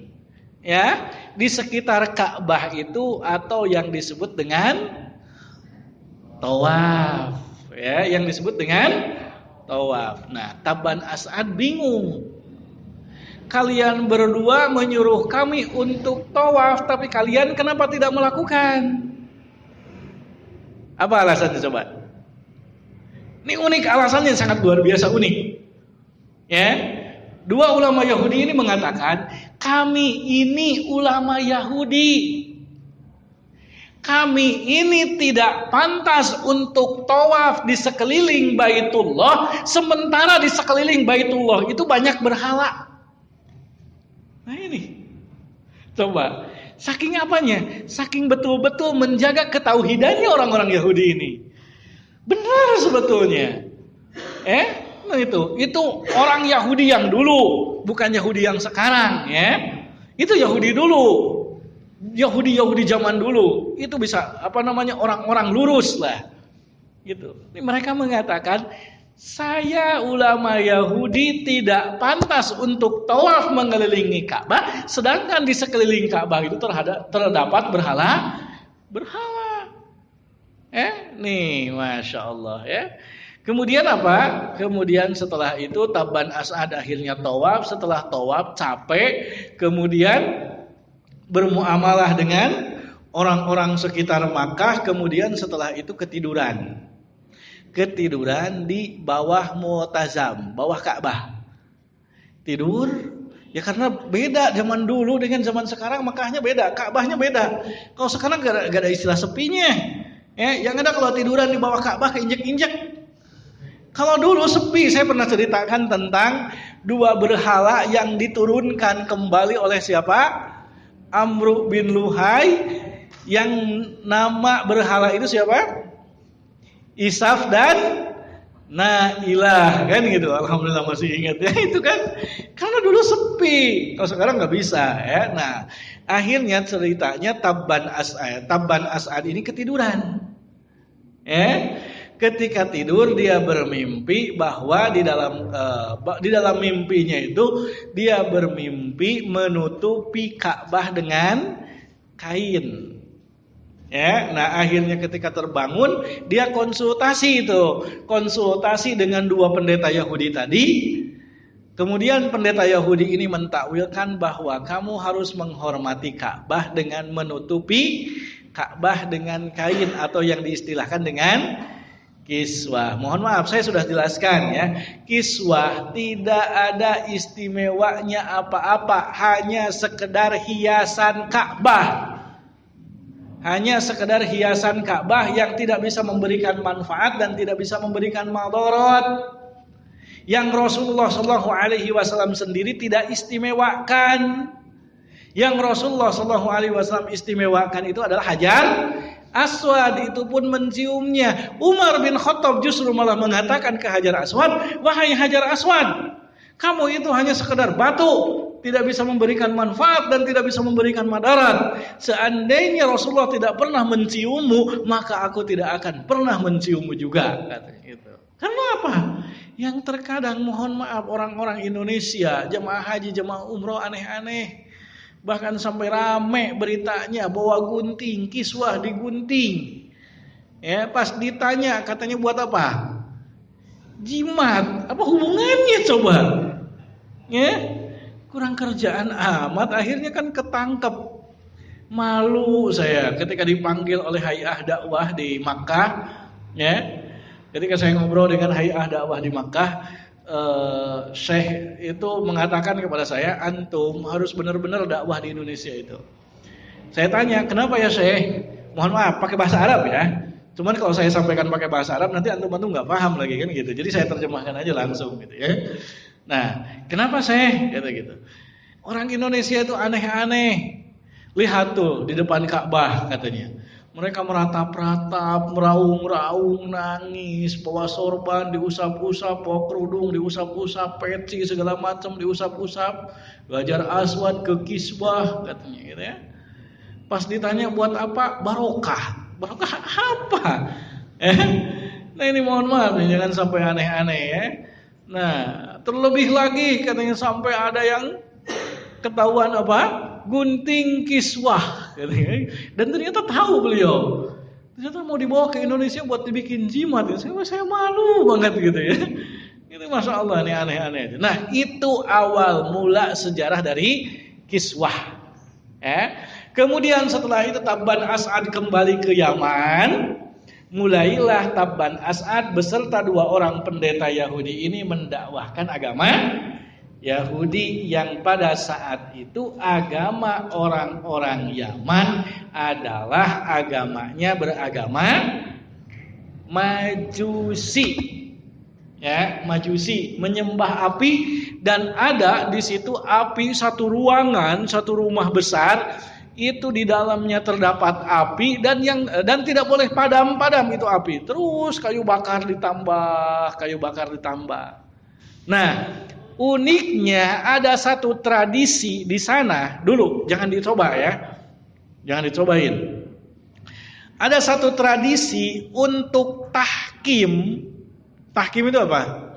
di sekitar Ka'bah itu, atau yang disebut dengan tawaf, yang disebut dengan tawaf. Nah, Tabban As'ad bingung. Kalian berdua menyuruh kami untuk tawaf, tapi kalian kenapa tidak melakukan? Apa alasannya coba? Ini unik, alasannya sangat luar biasa unik. 2 ulama Yahudi ini mengatakan, kami ini ulama Yahudi. Kami ini tidak pantas untuk tawaf di sekeliling Baitullah, sementara di sekeliling Baitullah itu banyak berhala. Nah ini, coba, saking apanya? Saking betul-betul menjaga ketauhidannya orang-orang Yahudi ini. Benar sebetulnya. Nah itu orang Yahudi yang dulu, bukan Yahudi yang sekarang, Itu Yahudi dulu. Yahudi zaman dulu itu bisa orang-orang lurus lah. Gitu. Mereka mengatakan, saya ulama Yahudi tidak pantas untuk tawaf mengelilingi Ka'bah, sedangkan di sekeliling Ka'bah itu terdapat berhala. Nih, Masya Allah Kemudian apa? Kemudian setelah itu Tabban As'ad akhirnya tawaf. Setelah tawaf capek, kemudian bermuamalah dengan orang-orang sekitar Makkah. Kemudian setelah itu ketiduran di bawah Mu'tazam, bawah Ka'bah. Tidur, ya karena beda zaman dulu dengan zaman sekarang. Makkahnya beda, Ka'bahnya beda. Kalau sekarang gak ada istilah sepinya. Yang ada kalau tiduran di bawah Ka'bah keinjek-injek. Kalau dulu sepi, saya pernah ceritakan tentang 2 berhala yang diturunkan kembali oleh siapa? Amru bin Luhai, yang nama berhala itu siapa? Isaf dan Nailah, kan gitu. Alhamdulillah masih ingat itu kan. Karena dulu sepi, kalau sekarang nggak bisa Nah, akhirnya ceritanya Tabban As'ad ini ketiduran. Ketika tidur dia bermimpi bahwa di dalam mimpinya itu dia bermimpi menutupi Ka'bah dengan kain. Nah akhirnya ketika terbangun dia konsultasi dengan 2 pendeta Yahudi tadi. Kemudian pendeta Yahudi ini mentakwilkan bahwa kamu harus menghormati Ka'bah dengan menutupi Ka'bah dengan kain, atau yang diistilahkan dengan kiswah. Mohon maaf, saya sudah jelaskan Kiswah tidak ada istimewanya apa-apa, hanya sekedar hiasan Ka'bah. Hanya sekedar hiasan Ka'bah yang tidak bisa memberikan manfaat dan tidak bisa memberikan madarat. Yang Rasulullah SAW sendiri tidak istimewakan. Yang Rasulullah SAW istimewakan itu adalah Hajar Aswad, itu pun menciumnya. Umar bin Khattab justru malah mengatakan ke Hajar Aswad, wahai Hajar Aswad, kamu itu hanya sekedar batu, tidak bisa memberikan manfaat dan tidak bisa memberikan madarat. Seandainya Rasulullah tidak pernah menciummu, maka aku tidak akan pernah menciummu juga, katanya gitu. Karena apa? Yang terkadang mohon maaf orang-orang Indonesia, jemaah haji, jemaah umroh aneh-aneh. Bahkan sampai rame beritanya bawa gunting, kiswah digunting. Pas ditanya katanya buat apa? Jimat. Apa hubungannya coba? Kurang kerjaan amat, akhirnya kan ketangkep. Malu saya ketika dipanggil oleh hay'ah dakwah di Makkah. Ya, ketika saya ngobrol dengan Hay'ah dakwah di Makkah, Syekh itu mengatakan kepada saya, antum harus benar-benar dakwah di Indonesia itu. Saya tanya, kenapa ya Syekh? Mohon maaf, pakai bahasa Arab ya. Cuman kalau saya sampaikan pakai bahasa Arab nanti antum nggak paham lagi kan gitu. Jadi saya terjemahkan aja langsung gitu ya. Nah, kenapa Syekh? Kata gitu. Orang Indonesia itu aneh-aneh. Lihat tuh di depan Ka'bah katanya. Mereka meratap-ratap, meraung-raung, nangis, bawa sorban diusap-usap, bawa kerudung diusap-usap, peci segala macam diusap-usap, Hajar Aswad ke Kiswah katanya gitu ya. Pas ditanya buat apa? Barokah. Barokah apa? Nah ini mohon maaf jangan sampai aneh-aneh ya. Nah, terlebih lagi katanya sampai ada yang ketahuan apa? Gunting kiswah katanya. Dan ternyata tahu beliau. Ternyata mau dibawa ke Indonesia buat dibikin jimat. Saya malu banget gitu ya. Itu Masya Allah ini aneh-aneh. Nah itu awal mula sejarah dari kiswah. Kemudian setelah itu Tabban As'ad kembali ke Yaman. Mulailah Tabban As'ad beserta 2 orang pendeta Yahudi ini mendakwahkan agama Yahudi yang pada saat itu agama orang-orang Yaman adalah agamanya beragama Majusi. Ya, Majusi menyembah api dan ada di situ api satu ruangan, satu rumah besar itu di dalamnya terdapat api dan tidak boleh padam-padam itu api. Terus kayu bakar ditambah. Nah, uniknya ada satu tradisi di sana dulu, jangan dicoba ya. Jangan dicobain. Ada satu tradisi untuk tahkim. Tahkim itu apa?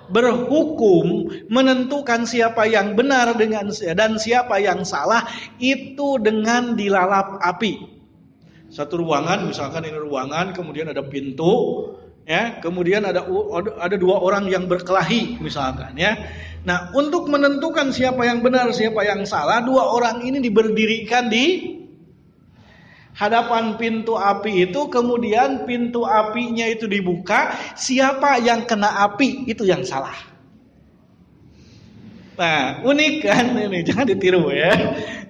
Berhukum, menentukan siapa yang benar dan siapa yang salah itu dengan dilalap api. Satu ruangan, misalkan ini ruangan, kemudian ada pintu, ya, kemudian ada 2 orang yang berkelahi misalkan ya. Nah, untuk menentukan siapa yang benar, siapa yang salah, 2 orang ini diberdirikan di hadapan pintu api itu, kemudian pintu apinya itu dibuka, siapa yang kena api itu yang salah. Nah, unik kan ini, jangan ditiru ya.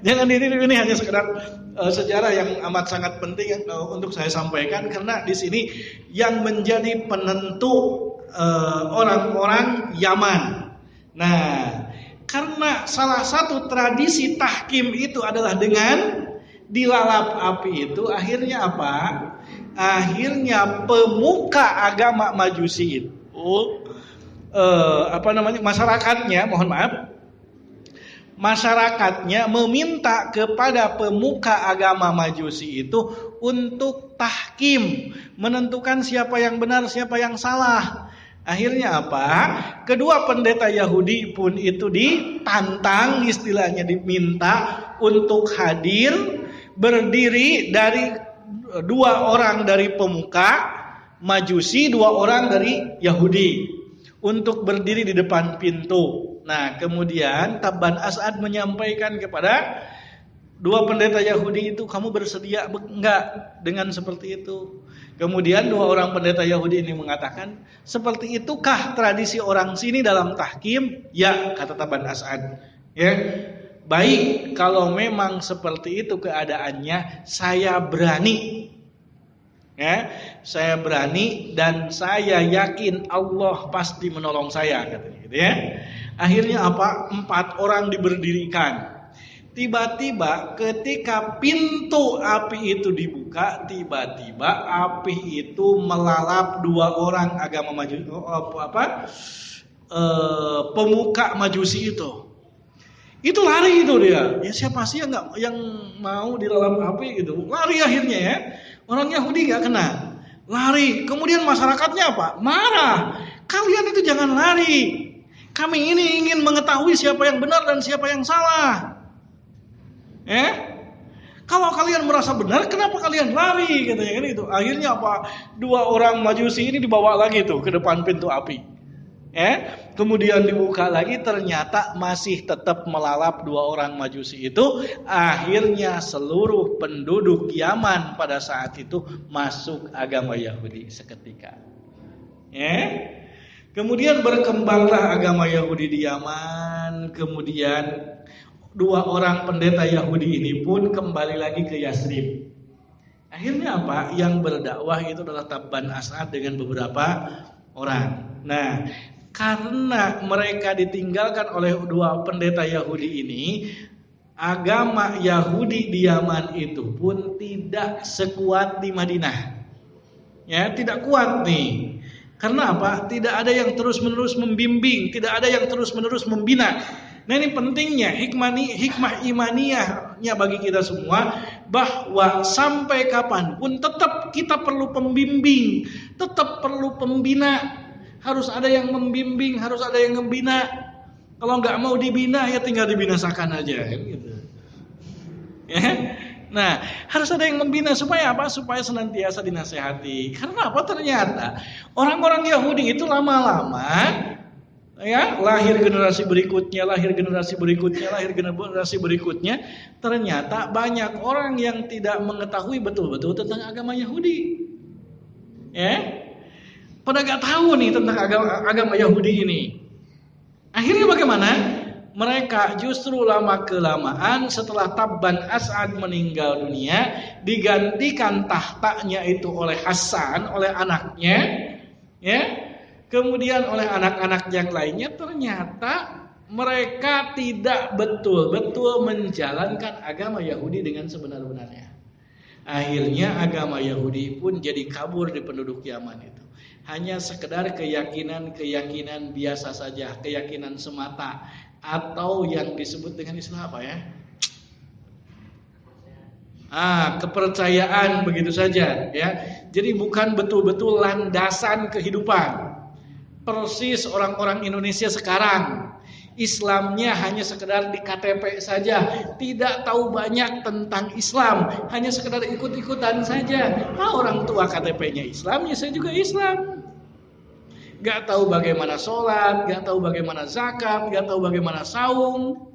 Jangan ditiru, ini hanya sekedar sejarah yang amat sangat penting untuk saya sampaikan karena di sini yang menjadi penentu orang-orang Yaman. Nah, karena salah satu tradisi tahkim itu adalah dengan dilalap api itu, akhirnya apa? Akhirnya pemuka agama Majusi itu masyarakatnya meminta kepada pemuka agama Majusi itu untuk tahkim, menentukan siapa yang benar, siapa yang salah. Akhirnya apa? Kedua pendeta Yahudi pun itu ditantang, istilahnya diminta untuk hadir, berdiri dari 2 orang dari pemuka Majusi, 2 orang dari Yahudi untuk berdiri di depan pintu. Nah, kemudian Tabban As'ad menyampaikan kepada 2 pendeta Yahudi itu, kamu bersedia enggak dengan seperti itu? Kemudian 2 orang pendeta Yahudi ini mengatakan, seperti itukah tradisi orang sini dalam tahkim? Ya, kata Tabban As'ad. Ya, baik, kalau memang seperti itu keadaannya, saya berani. Ya, saya berani dan saya yakin Allah pasti menolong saya, katanya gitu ya. Akhirnya apa? 4 orang diberdirikan. Tiba-tiba ketika pintu api itu dibuka, tiba-tiba api itu melalap 2 orang agama Majusi, pemuka Majusi itu. Itu lari itu dia. Ya siapa sih yang mau dilalap api gitu? Lari akhirnya ya. Orang Yahudi gak kena. Lari. Kemudian masyarakatnya apa? Marah. Kalian itu jangan lari. Kami ini ingin mengetahui siapa yang benar dan siapa yang salah. Kalau kalian merasa benar, kenapa kalian lari? Katanya kan itu. Akhirnya apa? 2 orang Majusi ini dibawa lagi tuh ke depan pintu api. Kemudian dibuka lagi, ternyata masih tetap melalap 2 orang Majusi itu. Akhirnya seluruh penduduk Yaman pada saat itu masuk agama Yahudi seketika. Kemudian berkembanglah agama Yahudi di Yaman. Kemudian 2 orang pendeta Yahudi ini pun kembali lagi ke Yasrib. Akhirnya apa? Yang berdakwah itu adalah Tabban As'ad dengan beberapa orang. Nah, karena mereka ditinggalkan oleh 2 pendeta Yahudi ini, agama Yahudi di Yaman itu pun tidak sekuat di Madinah. Tidak kuat nih. Karena apa? Tidak ada yang terus-menerus membimbing, tidak ada yang terus-menerus membina. Nah, ini pentingnya hikmah imaniyahnya bagi kita semua, bahwa sampai kapanpun tetap kita perlu pembimbing, tetap perlu pembina. Harus ada yang membimbing, harus ada yang membina. Kalau nggak mau dibina, ya tinggal dibinasakan aja, gitu. Nah, harus ada yang membina supaya apa? Supaya senantiasa dinasehati. Karena apa? Ternyata orang-orang Yahudi itu lama-lama lahir generasi berikutnya, lahir generasi berikutnya, lahir generasi berikutnya. Ternyata banyak orang yang tidak mengetahui betul-betul tentang agama Yahudi. Pada gak tahu nih tentang agama Yahudi ini. Akhirnya bagaimana? Mereka justru lama-kelamaan setelah Tabban As'ad meninggal dunia, digantikan tahtanya itu oleh Hasan, oleh anaknya, kemudian oleh anak-anak yang lainnya. Ternyata mereka tidak betul-betul menjalankan agama Yahudi dengan sebenar-benarnya. Akhirnya agama Yahudi pun jadi kabur di penduduk Yaman itu. Hanya sekedar keyakinan biasa saja, keyakinan semata, atau yang disebut dengan istilah apa ya? Kepercayaan begitu saja, ya. Jadi bukan betul-betul landasan kehidupan. Persis orang-orang Indonesia sekarang, Islamnya hanya sekedar di KTP saja, tidak tahu banyak tentang Islam, hanya sekedar ikut-ikutan saja. Orang tua KTP-nya Islam, ya saya juga Islam. Gak tahu bagaimana sholat, gak tahu bagaimana zakat, gak tahu bagaimana saum.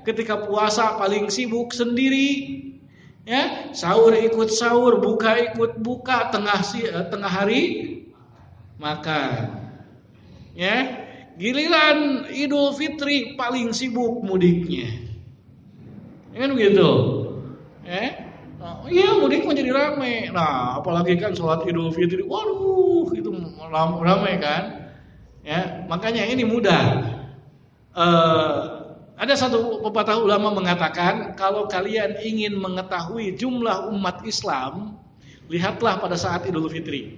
Ketika puasa paling sibuk sendiri. Sahur ikut sahur, buka ikut buka, tengah hari makan. Giliran Idul Fitri paling sibuk mudiknya. Kan begitu. Iya, mudik menjadi ramai. Nah, apalagi kan sholat Idul Fitri, waduh, itu ramai kan. Makanya ini mudah. Ada satu pepatah ulama mengatakan, kalau kalian ingin mengetahui jumlah umat Islam, lihatlah pada saat Idul Fitri.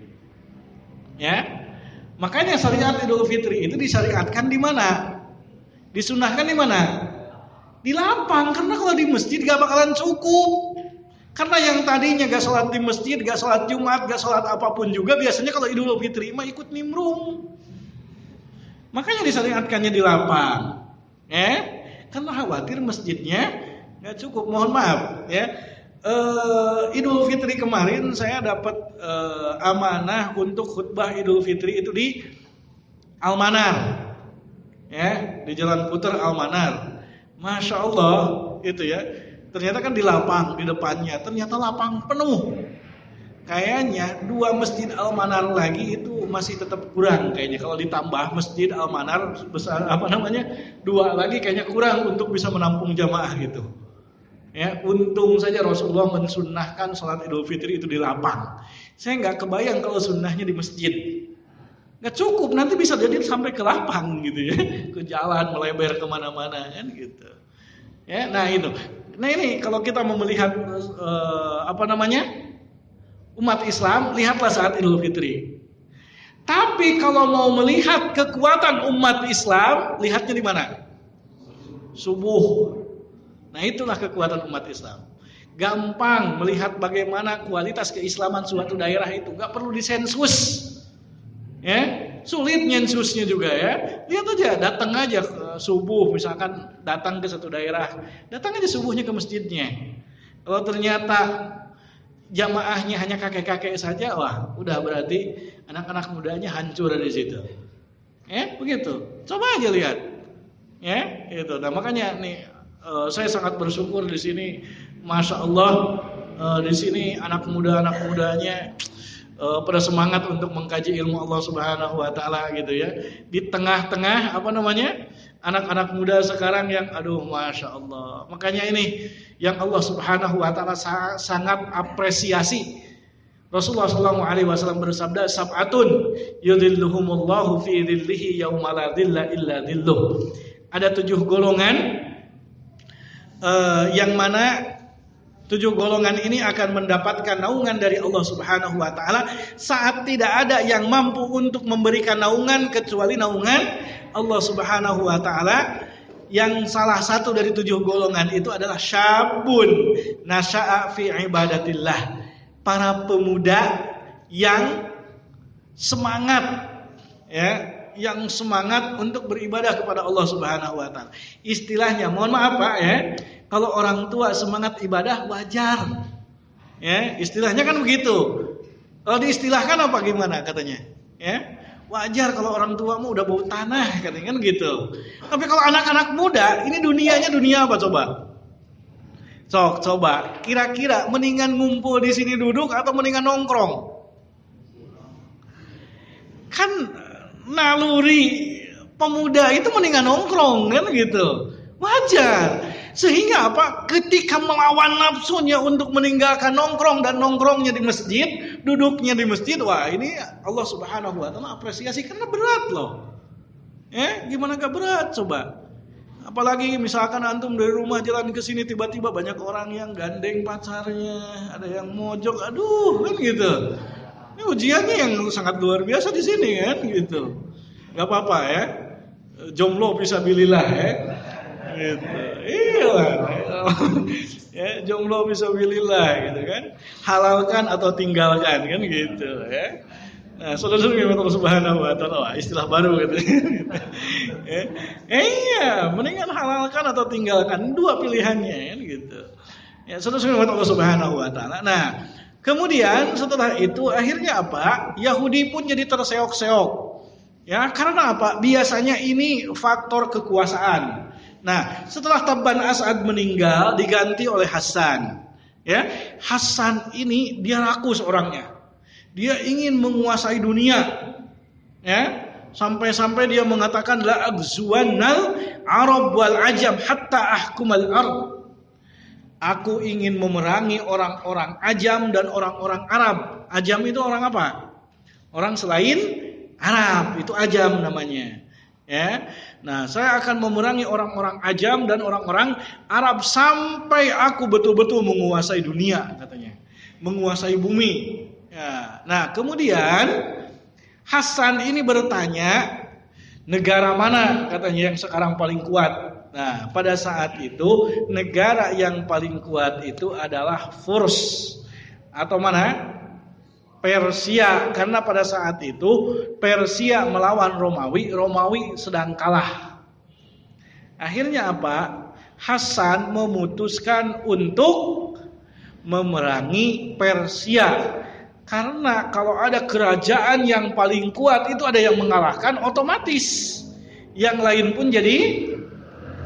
Makanya syariat Idul Fitri itu disyariatkan di mana? Disunahkan di mana? Di lapang. Karena kalau di masjid gak bakalan cukup. Karena yang tadinya gak sholat di masjid, gak sholat Jumat, gak sholat apapun juga, biasanya kalau Idul Fitri mah ikut nimbrung. Makanya disyariatkannya di lapang. Karena khawatir masjidnya gak cukup. Mohon maaf, Idul Fitri kemarin saya dapat amanah untuk khutbah Idul Fitri itu di Almanar, di Jalan Puter Almanar. Masya Allah, itu ya. Ternyata kan di lapang di depannya, ternyata lapang penuh. Kayaknya 2 masjid Almanar lagi itu masih tetap kurang kayaknya. Kalau ditambah masjid Almanar besar 2 lagi kayaknya kurang untuk bisa menampung jamaah gitu. Untung saja Rasulullah mensunnahkan sholat Idul Fitri itu di lapang. Saya nggak kebayang kalau sunnahnya di masjid. Nggak cukup, nanti bisa jadi sampai ke lapang gitu ya, ke jalan melebar kemana-mana kan gitu. Nah itu. Nah ini kalau kita mau melihat umat Islam, lihatlah saat Idul Fitri. Tapi kalau mau melihat kekuatan umat Islam, lihatnya di mana? Subuh. Nah itulah kekuatan umat Islam. Gampang melihat bagaimana kualitas keislaman suatu daerah itu. Gak perlu disensus. Sulit nyensusnya juga ya. Lihat aja, datang aja subuh, misalkan datang ke satu daerah, datang aja subuhnya ke masjidnya. Kalau ternyata jamaahnya hanya kakek-kakek saja, wah udah berarti anak-anak mudanya hancur di situ. Ya, begitu. Coba aja lihat. Ya, itu. Nah, makanya nih saya sangat bersyukur di sini, Masya Allah, di sini anak mudanya pada semangat untuk mengkaji ilmu Allah Subhanahu wa taala gitu ya. Di tengah-tengah anak-anak muda sekarang yang aduh Masya Allah. Makanya ini yang Allah Subhanahu wa taala sangat apresiasi. Rasulullah SAW bersabda, sab'atun yudhilluhumullahu fi dhillihi yauma la dhilla illa dhilluh. Ada 7 golongan yang mana 7 golongan ini akan mendapatkan naungan dari Allah Subhanahu wa taala saat tidak ada yang mampu untuk memberikan naungan kecuali naungan Allah Subhanahu wa taala. Yang salah satu dari 7 golongan itu adalah syabun nasya'a fi ibadatillah. Para pemuda yang semangat yang semangat untuk beribadah kepada Allah Subhanahu wa taala. Istilahnya, mohon maaf Pak ya, kalau orang tua semangat ibadah wajar. Ya, istilahnya kan begitu. Kalau diistilahkan apa gimana katanya? Ya, wajar kalau orang tua udah bau tanah katanya kan gitu. Tapi kalau anak-anak muda, ini dunianya dunia apa coba? Sok, coba kira-kira mendingan ngumpul di sini duduk atau mendingan nongkrong? Kan naluri pemuda itu mendingan nongkrong kan gitu. Wajar. Sehingga apa? Ketika melawan nafsunya untuk meninggalkan nongkrong dan nongkrongnya di masjid, duduknya di masjid, wah ini Allah Subhanahu wa taala apresiasi karena berat loh. Gimana gak berat coba? Apalagi misalkan antum dari rumah jalan ke sini tiba-tiba banyak orang yang gandeng pacarnya, ada yang mojok, aduh kan gitu. Ini ujiannya yang sangat luar biasa di sini kan gitu. Gak apa-apa ya. Jomblo fisabilillah ya. Gitu. Iya. Ya, jomblo fisabilillah gitu kan. Halalkan atau tinggalkan kan gitu ya. Nah, saudara-saudara Allah Subhanahu wa taala, istilah baru gitu. Iya, mendingan halalkan atau tinggalkan, dua pilihannya kan gitu. Ya, saudara-saudara Allah Subhanahu wa taala. Nah, kemudian setelah itu akhirnya apa? Yahudi pun jadi terseok-seok. Ya, karena apa? Biasanya ini faktor kekuasaan. Nah, setelah Tabban As'ad meninggal diganti oleh Hasan. Ya, Hasan ini dia rakus orangnya. Dia ingin menguasai dunia. Ya, sampai-sampai dia mengatakan la aghzuwannal arab wal ajam hatta ahkumal ard. Aku ingin memerangi orang-orang Ajam dan orang-orang Arab. Ajam itu orang apa? Orang selain Arab, itu Ajam namanya. Ya. Nah, saya akan memerangi orang-orang Ajam dan orang-orang Arab sampai aku betul-betul menguasai dunia katanya. Menguasai bumi. Ya. Nah, kemudian Hasan ini bertanya, negara mana katanya yang sekarang paling kuat? Nah, pada saat itu negara yang paling kuat itu adalah Furs atau mana? Persia, karena pada saat itu Persia melawan Romawi, Romawi sedang kalah. Akhirnya apa? Hasan memutuskan untuk memerangi Persia. Karena kalau ada kerajaan yang paling kuat itu ada yang mengalahkan, otomatis yang lain pun jadi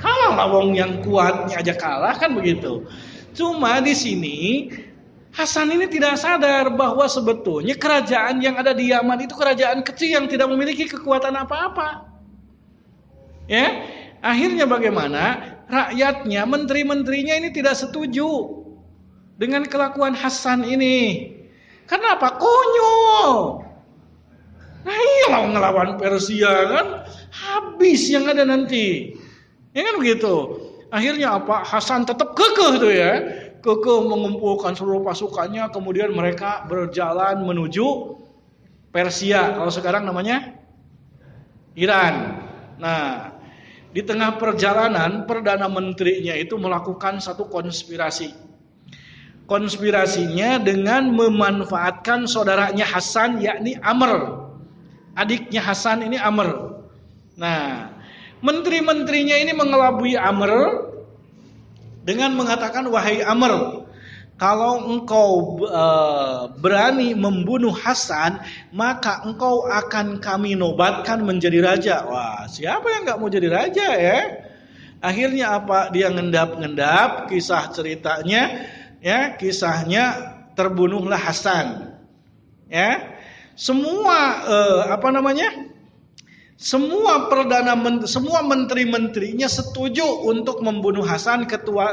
kalah. Lawang yang kuatnya aja kalah kan begitu. Cuma di sini Hasan ini tidak sadar bahwa sebetulnya kerajaan yang ada di Yaman itu kerajaan kecil yang tidak memiliki kekuatan apa-apa. Ya, akhirnya bagaimana? Rakyatnya, menteri-menterinya ini tidak setuju dengan kelakuan Hasan ini. Kenapa? Konyol. Nah iya ngelawan Persia kan, habis yang ada nanti. Ya kan begitu. Akhirnya apa? Hasan tetap kekeh tuh ya. Kekeh mengumpulkan seluruh pasukannya, kemudian mereka berjalan menuju Persia. Kalau sekarang namanya Iran. Nah, di tengah perjalanan Perdana Menterinya itu melakukan satu konspirasi. Konspirasinya dengan memanfaatkan saudaranya Hasan, yakni Amr. Adiknya Hasan ini Amr. Nah, menteri-menterinya ini mengelabui Amr dengan mengatakan, wahai Amr, Kalau engkau berani membunuh Hasan, maka engkau akan kami nobatkan menjadi raja. Wah, siapa yang nggak mau jadi raja ya? Akhirnya apa? Dia ngendap-ngendap kisah ceritanya, ya, kisahnya terbunuhlah Hasan. Ya, semua semua menteri-menterinya setuju untuk membunuh Hasan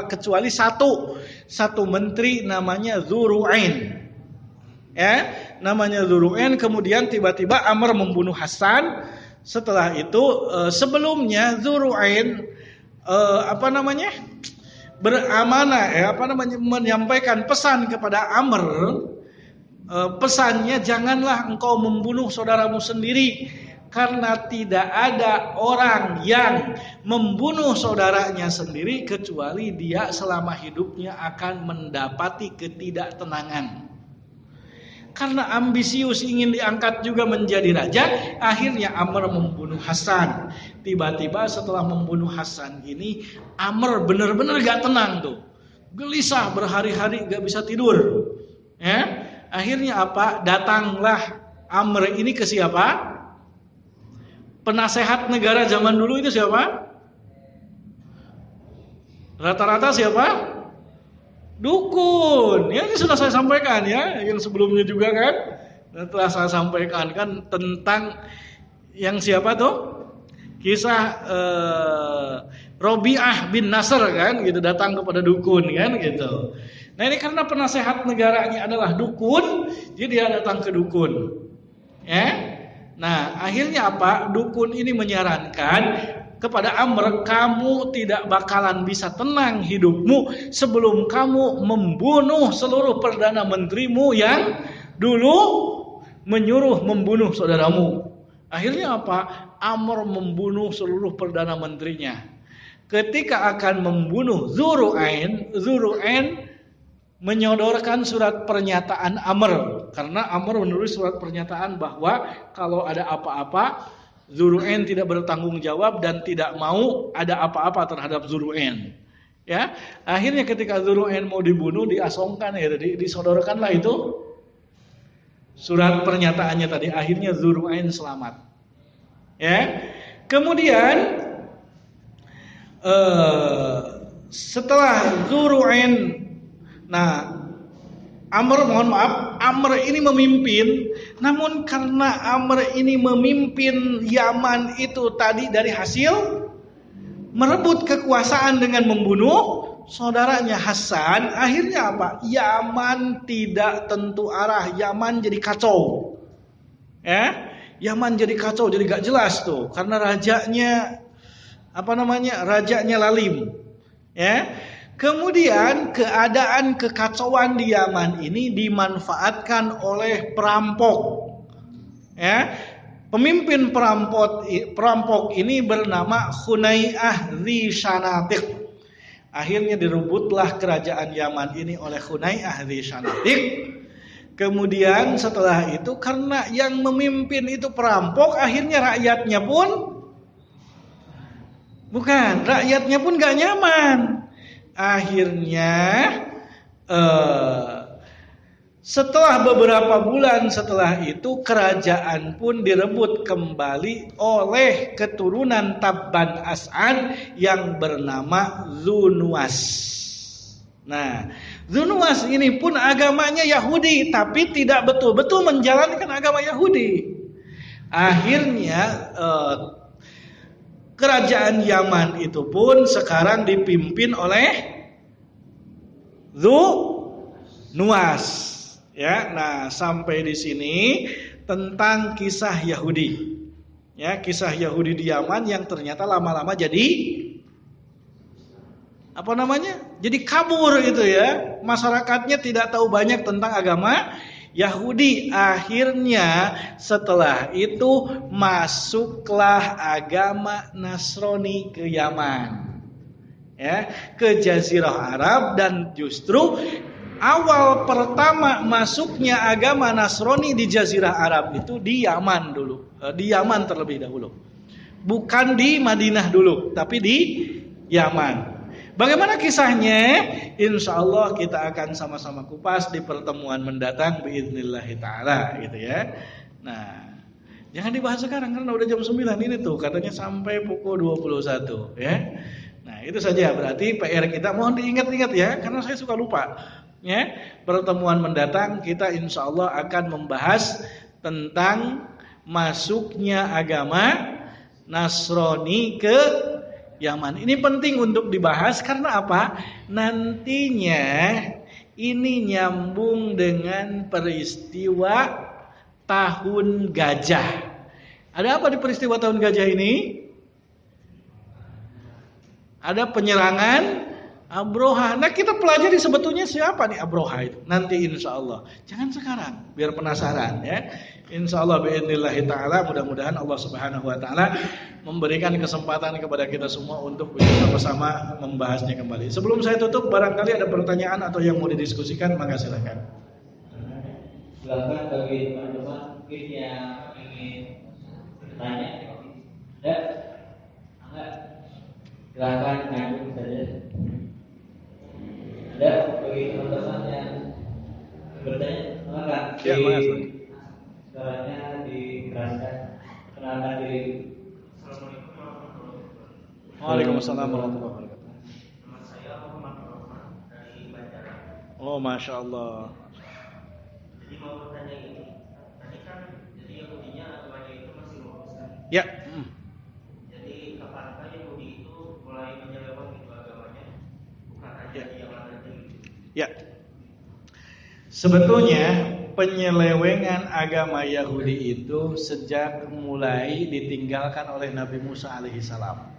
kecuali satu menteri namanya Dzurru'ain. Ya, namanya Dzurru'ain. Kemudian tiba-tiba Amr membunuh Hasan. Setelah itu sebelumnya Dzurru'ain beramanah menyampaikan pesan kepada Amr. Pesannya, janganlah engkau membunuh saudaramu sendiri, karena tidak ada orang yang membunuh saudaranya sendiri kecuali dia selama hidupnya akan mendapati ketidaktenangan. Karena ambisius ingin diangkat juga menjadi raja, akhirnya Amr membunuh Hasan. Tiba-tiba setelah membunuh Hasan ini, Amr benar-benar gak tenang tuh, gelisah berhari-hari gak bisa tidur. Ya, akhirnya apa? Datanglah Amr ini ke siapa? Penasehat negara zaman dulu itu siapa? Rata-rata siapa? Dukun. Ya, ini sudah saya sampaikan ya, yang sebelumnya juga kan. Dan telah saya sampaikan kan tentang yang siapa tuh? Kisah Robi'ah bin Nasr kan, gitu, datang kepada dukun kan, gitu. Nah, ini karena penasehat negaranya adalah dukun, jadi dia datang ke dukun. Ya. Nah, akhirnya apa? Dukun ini menyarankan kepada Amr, kamu tidak bakalan bisa tenang hidupmu sebelum kamu membunuh seluruh perdana menterimu yang dulu menyuruh membunuh saudaramu. Akhirnya apa? Amr membunuh seluruh perdana menterinya. Ketika akan membunuh Dzurru'ain menyodorkan surat pernyataan Amr, karena Amr menulis surat pernyataan bahwa kalau ada apa-apa Dzurru'ain tidak bertanggung jawab dan tidak mau ada apa-apa terhadap Dzurru'ain. Ya, akhirnya ketika Dzurru'ain mau dibunuh, diasongkan ya, disodorkanlah itu surat pernyataannya tadi. Akhirnya Dzurru'ain selamat. Ya, kemudian setelah Dzurru'ain, nah, Amr ini memimpin, namun karena Amr ini memimpin Yaman itu tadi dari hasil merebut kekuasaan dengan membunuh saudaranya Hasan, akhirnya apa? Yaman tidak tentu arah, Yaman jadi kacau. Ya, Yaman jadi kacau, jadi gak jelas tuh, karena rajanya rajanya lalim. Ya. Kemudian keadaan kekacauan di Yaman ini dimanfaatkan oleh perampok. Ya, pemimpin perampok ini bernama Hunay'ah Dzsyanatik. Akhirnya direbutlah kerajaan Yaman ini oleh Hunay'ah Dzsyanatik. Kemudian setelah itu karena yang memimpin itu perampok, akhirnya rakyatnya pun gak nyaman. Akhirnya setelah beberapa bulan setelah itu kerajaan pun direbut kembali oleh keturunan Tabban As'ad yang bernama Dzunwas. Nah, Dzunwas ini pun agamanya Yahudi, tapi tidak betul-betul menjalankan agama Yahudi. Akhirnya kerajaan Yaman itu pun sekarang dipimpin oleh Dzunwas. Ya, nah sampai di sini tentang kisah Yahudi. Ya, kisah Yahudi di Yaman yang ternyata lama-lama jadi jadi kabur itu ya. Masyarakatnya tidak tahu banyak tentang agama Yahudi. Akhirnya setelah itu masuklah agama Nasrani ke Yaman, ya, ke Jazirah Arab. Dan justru awal pertama masuknya agama Nasrani di Jazirah Arab itu di Yaman dulu, di Yaman terlebih dahulu, bukan di Madinah dulu, tapi di Yaman. Bagaimana kisahnya? Insya Allah kita akan sama-sama kupas di pertemuan mendatang biidznillah ta'ala gitu ya. Nah, jangan dibahas sekarang karena udah jam 9 ini tuh katanya sampai pukul 21 ya. Nah, itu saja berarti PR kita mohon diingat-ingat ya karena saya suka lupa. Ya, pertemuan mendatang kita insya Allah akan membahas tentang masuknya agama Nasrani ke Yaman. Ini penting untuk dibahas karena apa? Nantinya ini nyambung dengan peristiwa tahun gajah. Ada apa di peristiwa tahun gajah ini? Ada penyerangan Abroha. Nah kita pelajari sebetulnya siapa nih Abroha itu. Nanti insya Allah. Jangan sekarang, biar penasaran ya. Insya Allah bi'idnillahi ta'ala. Mudah-mudahan Allah subhanahu wa ta'ala memberikan kesempatan kepada kita semua untuk bersama-sama membahasnya kembali. Sebelum saya tutup, barangkali ada pertanyaan atau yang mau didiskusikan, maka silakan. Silakan bagi teman-teman mungkin yang ingin bertanya. Ya, silakan ngajuin saja. Ada bagi teman-teman yang bertanya, silakan. Ya, makasih. Suaranya dikeraskan. Kenalkan diri. Waalaikumsalam warahmatullahi wabarakatuh. Nama saya Muhammad Rahman dari Banjaran. Oh, masya Allah. Jadi mau bertanya ini, tadi kan jadi Yahudinya agamanya itu masih lurus kan? Ya. Jadi kapankah Yahudi itu mulai menyeleweng itu agamanya? Bukan hanya Ya. di Yaman saja gitu. Ya. Sebetulnya penyelewengan agama Yahudi itu sejak mulai ditinggalkan oleh Nabi Musa alaihissalam.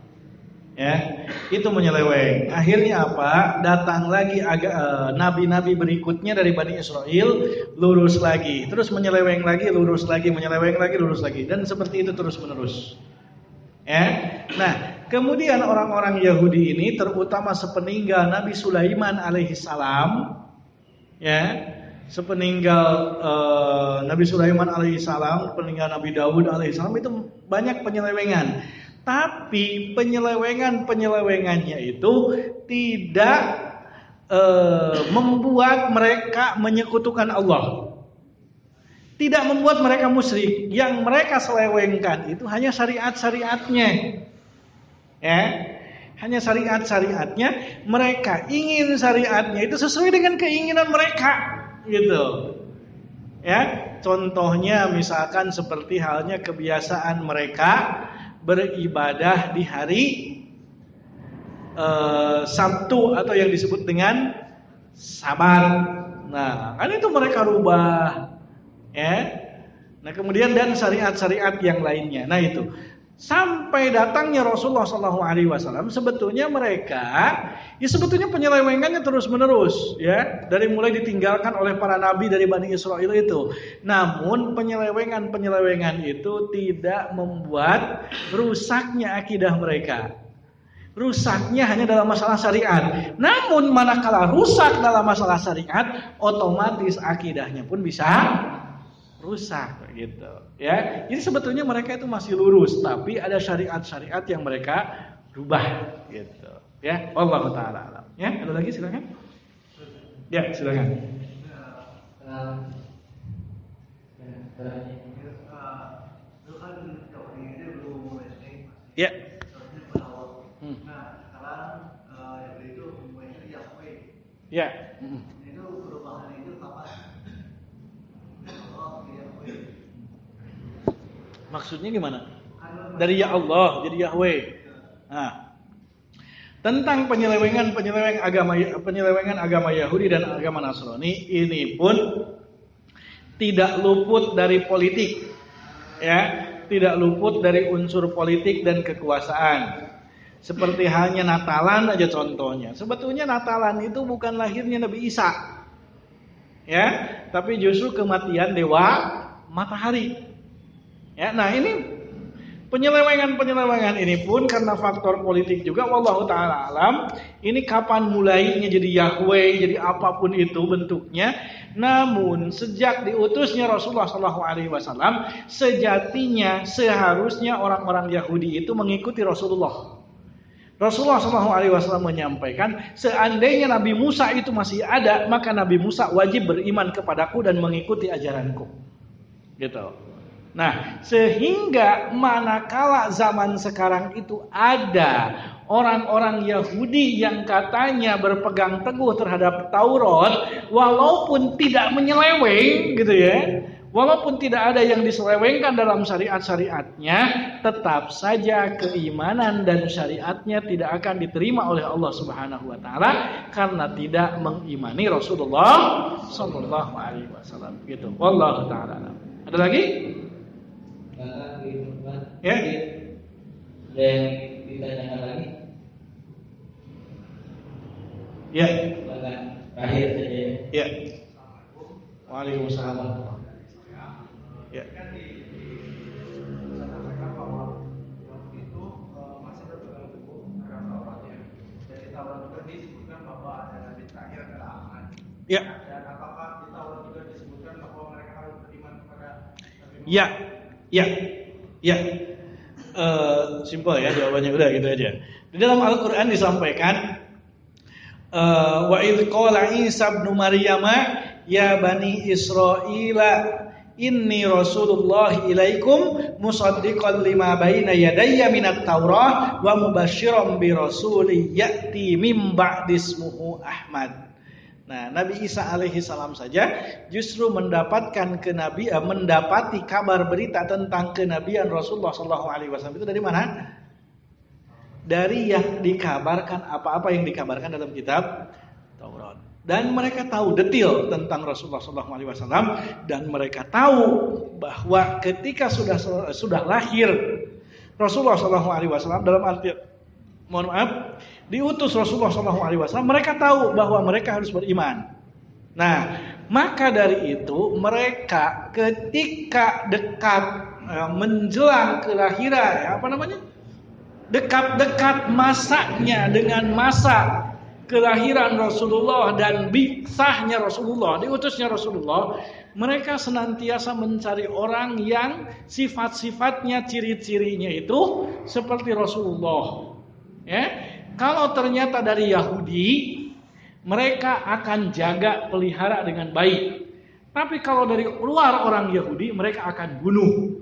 Ya, itu menyeleweng. Akhirnya apa? Datang lagi nabi-nabi berikutnya dari Bani Israel, lurus lagi, terus menyeleweng lagi, lurus lagi, menyeleweng lagi, lurus lagi, dan seperti itu terus menerus. Ya, nah kemudian orang-orang Yahudi ini, terutama sepeninggal Nabi Sulaiman alaihissalam, ya, sepeninggal Nabi Sulaiman alaihissalam, peninggal Nabi Daud alaihissalam itu banyak penyelewengan. Tapi penyelewengannya itu tidak membuat mereka menyekutukan Allah. Tidak membuat mereka musyrik. Yang mereka selewengkan itu hanya syariat-syariatnya. Ya, hanya syariat-syariatnya. Mereka ingin syariatnya itu sesuai dengan keinginan mereka, gitu. Ya, contohnya misalkan seperti halnya kebiasaan mereka beribadah di hari Sabtu atau yang disebut dengan Sabat. Nah, kan itu mereka rubah, ya. Nah, kemudian dan syariat-syariat yang lainnya. Nah, itu sampai datangnya Rasulullah SAW, sebetulnya mereka, ya sebetulnya penyelewengannya terus menerus, ya, dari mulai ditinggalkan oleh para nabi dari Bani Israel itu. Namun penyelewengan itu tidak membuat rusaknya akidah mereka. Rusaknya hanya dalam masalah syariat. Namun manakala rusak dalam masalah syariat, otomatis akidahnya pun bisa rusak gitu ya. Jadi sebetulnya mereka itu masih lurus, tapi ada syariat-syariat yang mereka rubah gitu ya. Wallahu taala alam. Ya, ada lagi silakan. Ya, silakan. Ya. Nah, sekarang itu semuanya Yahweh. Ya. Itu perubahan itu kapan? Maksudnya gimana? Dari ya Allah jadi Yahweh. Nah, tentang penyelewengan agama Yahudi dan agama Nasrani ini pun tidak luput dari politik, ya, tidak luput dari unsur politik dan kekuasaan. Seperti halnya Natalan aja contohnya. Sebetulnya Natalan itu bukan lahirnya Nabi Isa, ya, tapi justru kematian dewa matahari. Ya, nah ini penyelewengan ini pun karena faktor politik juga, wallahu taala alam. Ini kapan mulainya jadi Yahweh, jadi apapun itu bentuknya. Namun sejak diutusnya Rasulullah SAW, sejatinya seharusnya orang-orang Yahudi itu mengikuti Rasulullah. Rasulullah SAW menyampaikan, seandainya Nabi Musa itu masih ada, maka Nabi Musa wajib beriman kepadaku dan mengikuti ajaranku. Gitu. Nah, sehingga manakala zaman sekarang itu ada orang-orang Yahudi yang katanya berpegang teguh terhadap Taurat, walaupun tidak menyeleweng, gitu ya. Walaupun tidak ada yang diselewengkan dalam syariat-syariatnya, tetap saja keimanan dan syariatnya tidak akan diterima oleh Allah Subhanahu wa taala karena tidak mengimani Rasulullah sallallahu alaihi wasallam. Gitu. Wallahu taala. Ada lagi? Ya. Ada yang ditanyakan lagi? Ya. Terakhir saja. Ya. Waalaikumsalam. Ya. Kan saya sampaikan bahwa waktu itu masih berpegang teguh terhadap Tauratnya. Jadi Taurat juga disebutkan bahwa ada nabi terakhir adalah Ahmad. Ya. Dan apakah di Taurat juga disebutkan bahwa mereka harus beriman kepada Nabi Muhammad? Ya. Ya. Ya. Simpel ya jawabannya, udah gitu aja. Di dalam Al-Qur'an disampaikan wa idz qala Isa ibnu Maryam ya bani Israila inni Rasulullah ilaikum musaddiqan lima baina yadayya minat Taurah wa mubasysyiran bi rasulin ya'ti mim ba'di ismuhu Ahmad. Nah, Nabi Isa alaihi salam saja justru mendapatkan mendapati kabar berita tentang kenabian Rasulullah sallallahu alaihi wasallam itu dari mana? Dari yang dikabarkan, apa-apa yang dikabarkan dalam kitab Taurat. Dan mereka tahu detail tentang Rasulullah SAW, dan mereka tahu bahwa ketika sudah lahir Rasulullah SAW, dalam arti diutus Rasulullah SAW, mereka tahu bahwa mereka harus beriman. Nah, maka dari itu mereka ketika dekat menjelang kelahiran, dekat-dekat masanya dengan masa kelahiran Rasulullah dan bi'tsahnya Rasulullah, diutusnya Rasulullah, mereka senantiasa mencari orang yang sifat-sifatnya, ciri-cirinya itu seperti Rasulullah. Ya, kalau ternyata dari Yahudi, mereka akan jaga pelihara dengan baik. Tapi kalau dari luar orang Yahudi, mereka akan bunuh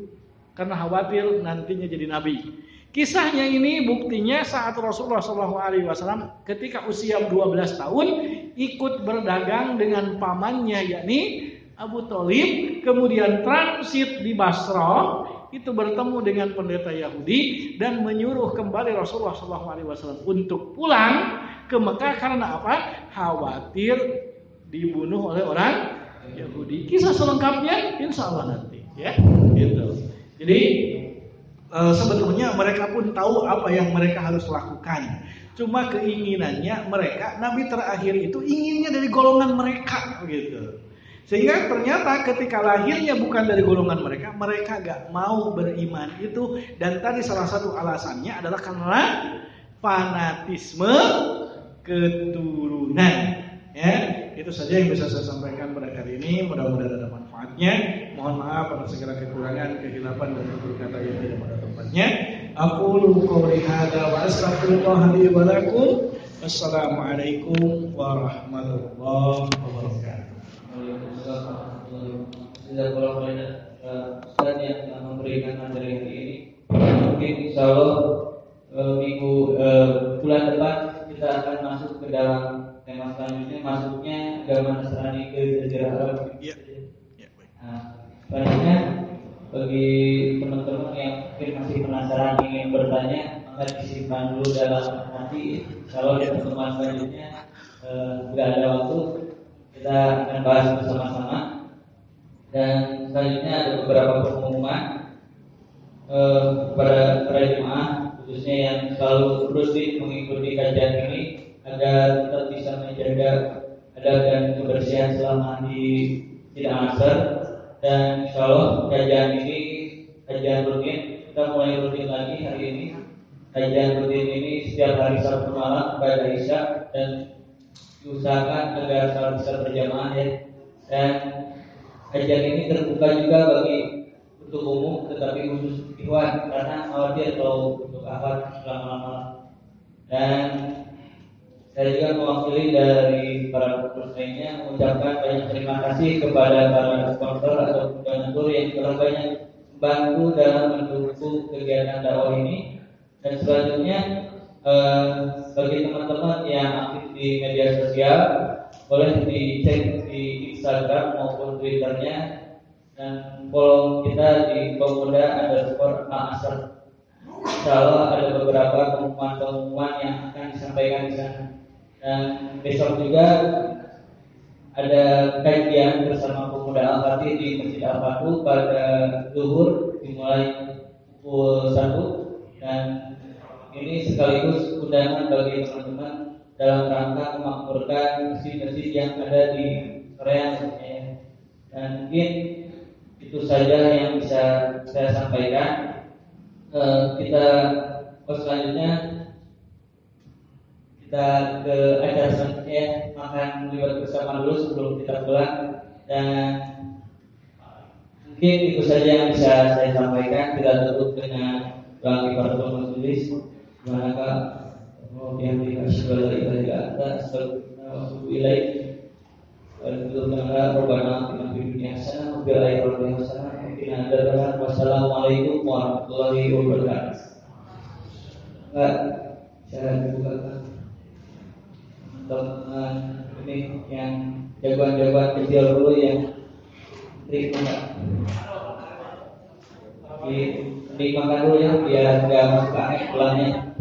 karena khawatir nantinya jadi nabi. Kisahnya ini buktinya saat Rasulullah SAW ketika usia 12 tahun ikut berdagang dengan pamannya yakni Abu Thalib, kemudian transit di Basra, itu bertemu dengan pendeta Yahudi dan menyuruh kembali Rasulullah SAW untuk pulang ke Mekah karena apa? Khawatir dibunuh oleh orang Yahudi. Kisah selengkapnya insya Allah nanti, ya. Gitu. Jadi sebetulnya mereka pun tahu apa yang mereka harus lakukan. Cuma keinginannya mereka, Nabi terakhir itu inginnya dari golongan mereka, gitu. Sehingga ternyata ketika lahirnya bukan dari golongan mereka, mereka gak mau beriman itu. Dan tadi salah satu alasannya adalah karena fanatisme keturunan. Ya, itu saja yang bisa saya sampaikan pada kali ini. Mudah-mudahan ada manfaatnya. Mohon maaf atas segala kekurangan, kehilapan dan tutur kata yang tidak pada tempatnya. Aqulu qouli hadza wa astaghfirullah li wa lakum. Wassalamualaikum warahmatullahi wabarakatuh. Ustaz yang telah memberikan materi hari ini, mungkin insya Allah bulan depan kita akan masuk ke dalam tema selanjutnya, masuknya agama Nasrani ke Jazirah Arab. Ya. Selanjutnya bagi teman-teman yang mungkin masih penasaran ingin bertanya, maka disimpan dulu dalam hati. Kalau di pertemuan selanjutnya tidak ada waktu, kita akan bahas bersama-sama. Dan selanjutnya ada beberapa pengumuman kepada para jemaah, khususnya yang selalu rutin mengikuti kajian ini, agar tetap bisa menjaga adab dan kebersihan selama di sidang asar. Dan insya Allah kajian ini kajian rutin, kita mulai rutin lagi hari ini. Kajian rutin ini setiap hari Sabtu malam pada Isya, dan diusahakan agar selalu bisa berjamaah ya. Dan kajian ini terbuka juga bagi untuk umum, tetapi khusus ikhwan karena khawatir kalau untuk akhwat selama-lama. Dan saya juga mewakili dari para pengurus lainnya mengucapkan banyak terima kasih kepada para sponsor atau donatur yang telah banyak membantu dalam mendukung kegiatan dakwah ini. Dan selanjutnya bagi teman-teman yang aktif di media sosial boleh dicek di Instagram maupun Twitternya, dan follow kita di pemuda_Ma'asar. Insyaallah ada beberapa pengumuman-pengumuman yang akan disampaikan di sana. Dan besok juga ada kajian bersama pemuda Al-Fatih di Masjid Al-Fatih pada zuhur dimulai pukul 1, dan ini sekaligus undangan bagi teman-teman dalam rangka memakmurkan masjid-masjid yang ada di Korea. Dan mungkin itu saja yang bisa saya sampaikan. Selanjutnya kita ke acara selanjutnya, makan libat bersama dulu sebelum kita pulang. Dan mungkin itu saja yang bisa saya sampaikan. Kita tutup dengan doa kifaratul majelis. Manakah yang dikasih oleh ibadah kita sebelum ilaih Alhamdulillah Rabbana atina fid dunya hasanah wa fil akhirati hasanah wa qina adzabannar. Wassalamualaikum warahmatullahi wabarakatuh. Enggak, saya bukakan teman ini yang jagoan-jagoan kecil dulu yang terima dimakan dulu ya biar nggak masuk angin pulangnya.